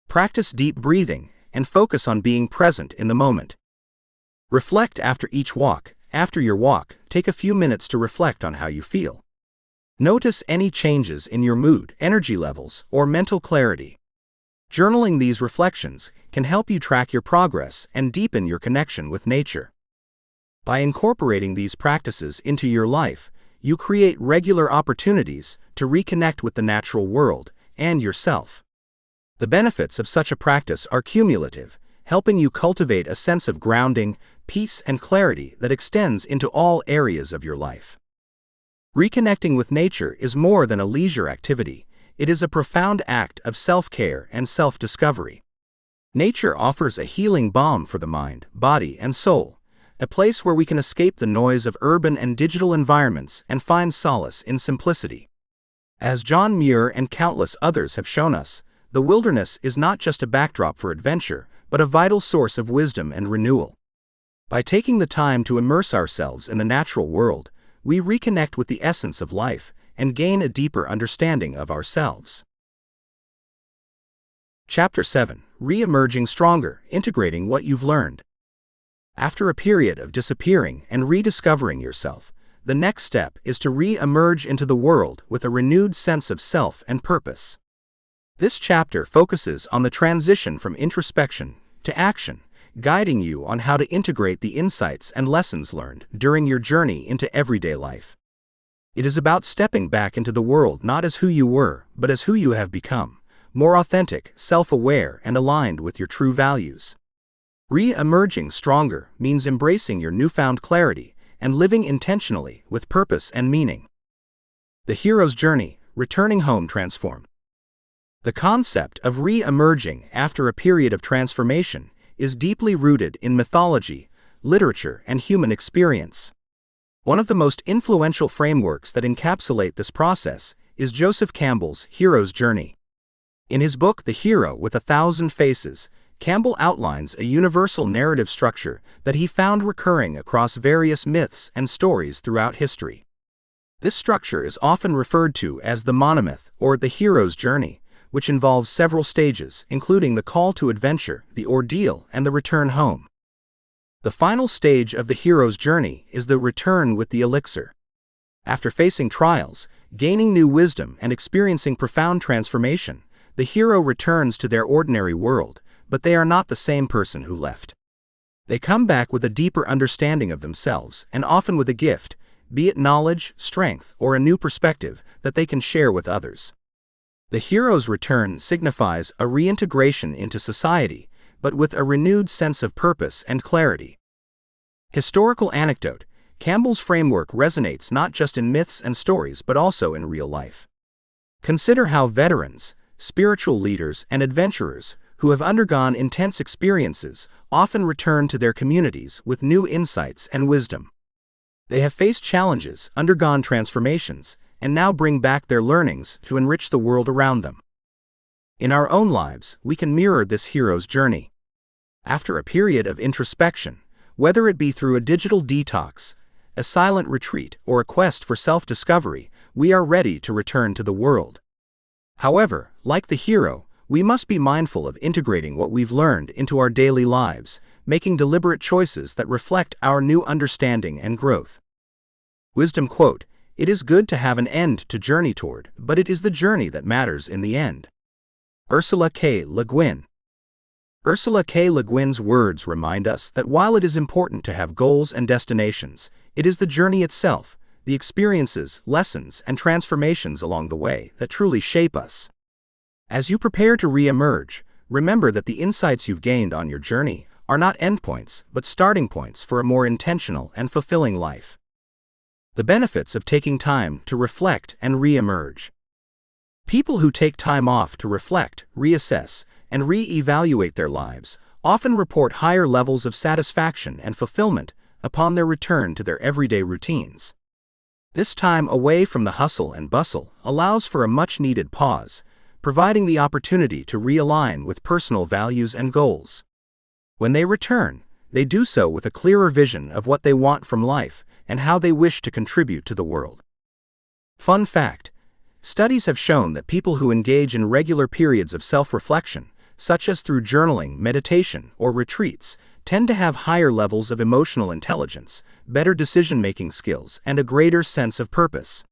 Practice deep breathing and focus on being present in the moment. Reflect after each walk. After your walk, take a few minutes to reflect on how you feel. Notice any changes in your mood, energy levels, or mental clarity. Journaling these reflections can help you track your progress and deepen your connection with nature. By incorporating these practices into your life, you create regular opportunities to reconnect with the natural world and yourself. The benefits of such a practice are cumulative, helping you cultivate a sense of grounding, peace, and clarity that extends into all areas of your life. Reconnecting with nature is more than a leisure activity. It is a profound act of self-care and self-discovery. Nature offers a healing balm for the mind, body, and soul, a place where we can escape the noise of urban and digital environments and find solace in simplicity. As John Muir and countless others have shown us, the wilderness is not just a backdrop for adventure, but a vital source of wisdom and renewal. By taking the time to immerse ourselves in the natural world, we reconnect with the essence of life and gain a deeper understanding of ourselves. Chapter 7. Re-emerging stronger, integrating what you've learned. After a period of disappearing and rediscovering yourself, the next step is to re-emerge into the world with a renewed sense of self and purpose. This chapter focuses on the transition from introspection to action, guiding you on how to integrate the insights and lessons learned during your journey into everyday life. It is about stepping back into the world not as who you were, but as who you have become, more authentic, self-aware, and aligned with your true values. Re-emerging stronger means embracing your newfound clarity and living intentionally with purpose and meaning. The hero's journey, returning home transformed. The concept of re-emerging after a period of transformation is deeply rooted in mythology, literature, and human experience. One of the most influential frameworks that encapsulate this process is Joseph Campbell's hero's journey. In his book The Hero with 1,000 Faces, Campbell outlines a universal narrative structure that he found recurring across various myths and stories throughout history. This structure is often referred to as the monomyth or the hero's journey, which involves several stages, including the call to adventure, the ordeal, and the return home. The final stage of the hero's journey is the return with the elixir. After facing trials, gaining new wisdom, and experiencing profound transformation, the hero returns to their ordinary world, but they are not the same person who left. They come back with a deeper understanding of themselves, and often with a gift, be it knowledge, strength, or a new perspective that they can share with others. The hero's return signifies a reintegration into society, but with a renewed sense of purpose and clarity. Historical anecdote: Campbell's framework resonates not just in myths and stories but also in real life. Consider how veterans, spiritual leaders, and adventurers who have undergone intense experiences often return to their communities with new insights and wisdom. They have faced challenges, undergone transformations, and now bring back their learnings to enrich the world around them. In our own lives, we can mirror this hero's journey. After a period of introspection, whether it be through a digital detox, a silent retreat, or a quest for self-discovery, we are ready to return to the world. However, like the hero, we must be mindful of integrating what we've learned into our daily lives, making deliberate choices that reflect our new understanding and growth. Wisdom quote: "It is good to have an end to journey toward, but it is the journey that matters in the end." Ursula K. Le Guin. Ursula K. Le Guin's words remind us that while it is important to have goals and destinations, it is the journey itself, the experiences, lessons, and transformations along the way that truly shape us. As you prepare to re-emerge, remember that the insights you've gained on your journey are not endpoints, but starting points for a more intentional and fulfilling life. The benefits of taking time to reflect and re-emerge. People who take time off to reflect, reassess, and re-evaluate their lives often report higher levels of satisfaction and fulfillment upon their return to their everyday routines. This time away from the hustle and bustle allows for a much-needed pause, providing the opportunity to realign with personal values and goals. When they return, they do so with a clearer vision of what they want from life and how they wish to contribute to the world. Fun fact: studies have shown that people who engage in regular periods of self-reflection, such as through journaling, meditation, or retreats, tend to have higher levels of emotional intelligence, better decision-making skills, and a greater sense of purpose.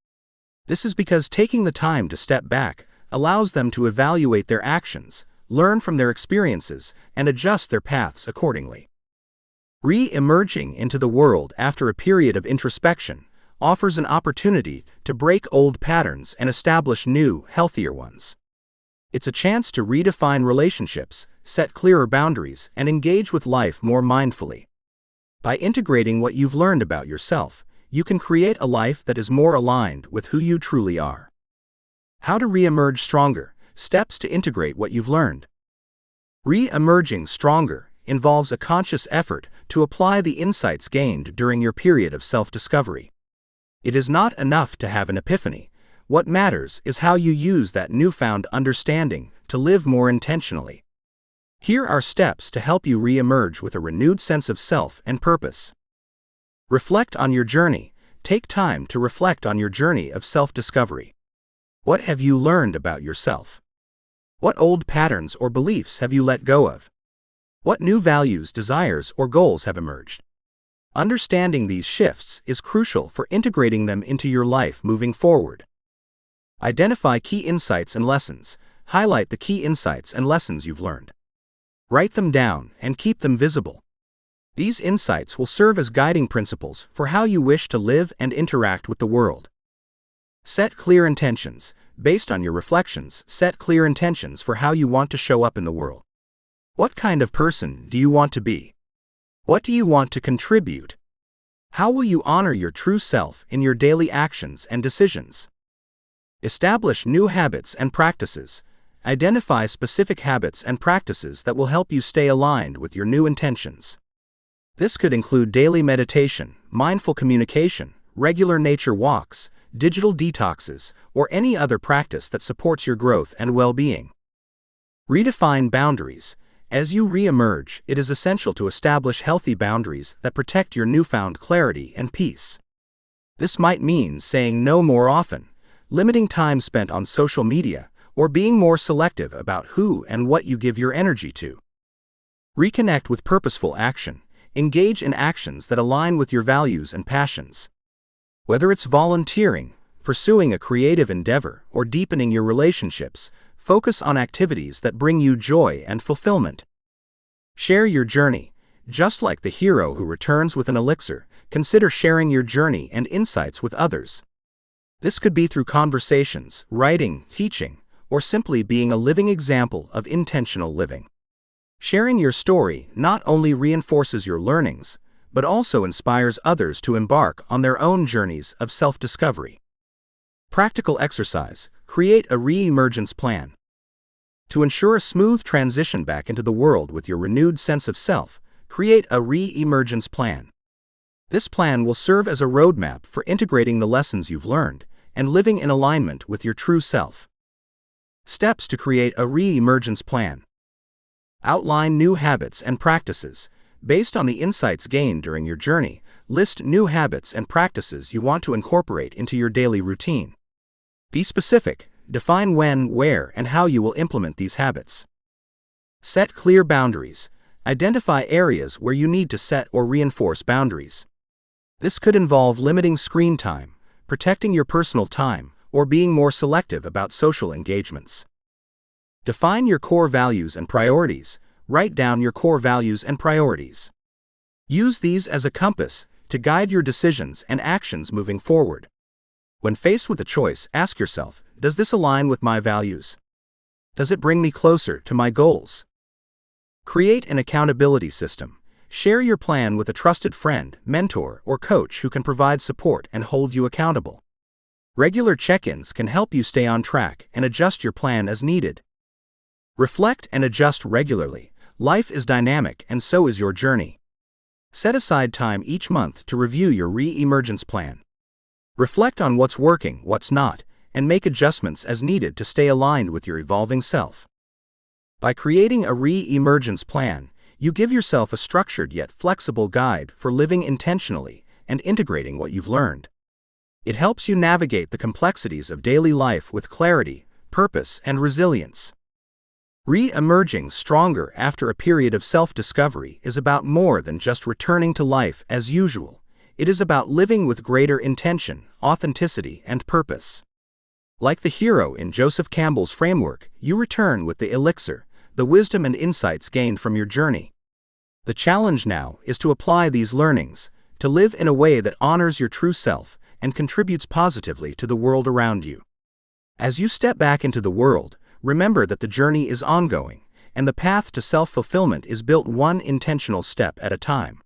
This is because taking the time to step back allows them to evaluate their actions, learn from their experiences, and adjust their paths accordingly. Re-emerging into the world after a period of introspection offers an opportunity to break old patterns and establish new, healthier ones. It's a chance to redefine relationships, set clearer boundaries, and engage with life more mindfully. By integrating what you've learned about yourself, you can create a life that is more aligned with who you truly are. How to re-emerge stronger: steps to integrate what you've learned. Re-emerging stronger involves a conscious effort to apply the insights gained during your period of self-discovery. It is not enough to have an epiphany. What matters is how you use that newfound understanding to live more intentionally. Here are steps to help you re-emerge with a renewed sense of self and purpose. Reflect on your journey. Take time to reflect on your journey of self-discovery. What have you learned about yourself? What old patterns or beliefs have you let go of? What new values, desires, or goals have emerged? Understanding these shifts is crucial for integrating them into your life moving forward. Identify key insights and lessons. Highlight the key insights and lessons you've learned. Write them down and keep them visible. These insights will serve as guiding principles for how you wish to live and interact with the world. Set clear intentions. Based on your reflections, set clear intentions for how you want to show up in the world. What kind of person do you want to be? What do you want to contribute? How will you honor your true self in your daily actions and decisions? Establish new habits and practices. Identify specific habits and practices that will help you stay aligned with your new intentions. This could include daily meditation, mindful communication, regular nature walks, digital detoxes, or any other practice that supports your growth and well-being. Redefine boundaries. As you re-emerge, it is essential to establish healthy boundaries that protect your newfound clarity and peace. This might mean saying no more often, limiting time spent on social media, or being more selective about who and what you give your energy to. Reconnect with purposeful action. Engage in actions that align with your values and passions. Whether it's volunteering, pursuing a creative endeavor, or deepening your relationships, focus on activities that bring you joy and fulfillment. Share your journey. Just like the hero who returns with an elixir, consider sharing your journey and insights with others. This could be through conversations, writing, teaching, or simply being a living example of intentional living. Sharing your story not only reinforces your learnings, but also inspires others to embark on their own journeys of self-discovery. Practical exercise. Create a re-emergence plan. To ensure a smooth transition back into the world with your renewed sense of self, create a re-emergence plan. This plan will serve as a roadmap for integrating the lessons you've learned and living in alignment with your true self. Steps to create a re-emergence plan. Outline new habits and practices. Based on the insights gained during your journey, list new habits and practices you want to incorporate into your daily routine. Be specific. Define when, where, and how you will implement these habits. Set clear boundaries. Identify areas where you need to set or reinforce boundaries. This could involve limiting screen time, protecting your personal time, or being more selective about social engagements. Define your core values and priorities. Write down your core values and priorities. Use these as a compass to guide your decisions and actions moving forward. When faced with a choice, ask yourself, does this align with my values? Does it bring me closer to my goals? Create an accountability system. Share your plan with a trusted friend, mentor, or coach who can provide support and hold you accountable. Regular check-ins can help you stay on track and adjust your plan as needed. Reflect and adjust regularly. Life is dynamic and so is your journey. Set aside time each month to review your re-emergence plan. Reflect on what's working, what's not, and make adjustments as needed to stay aligned with your evolving self. By creating a re-emergence plan, you give yourself a structured yet flexible guide for living intentionally and integrating what you've learned. It helps you navigate the complexities of daily life with clarity, purpose, and resilience. Re-emerging stronger after a period of self-discovery is about more than just returning to life as usual. It is about living with greater intention, authenticity, and purpose. Like the hero in Joseph Campbell's framework, you return with the elixir, the wisdom and insights gained from your journey. The challenge now is to apply these learnings, to live in a way that honors your true self and contributes positively to the world around you. As you step back into the world, remember that the journey is ongoing, and the path to self-fulfillment is built one intentional step at a time.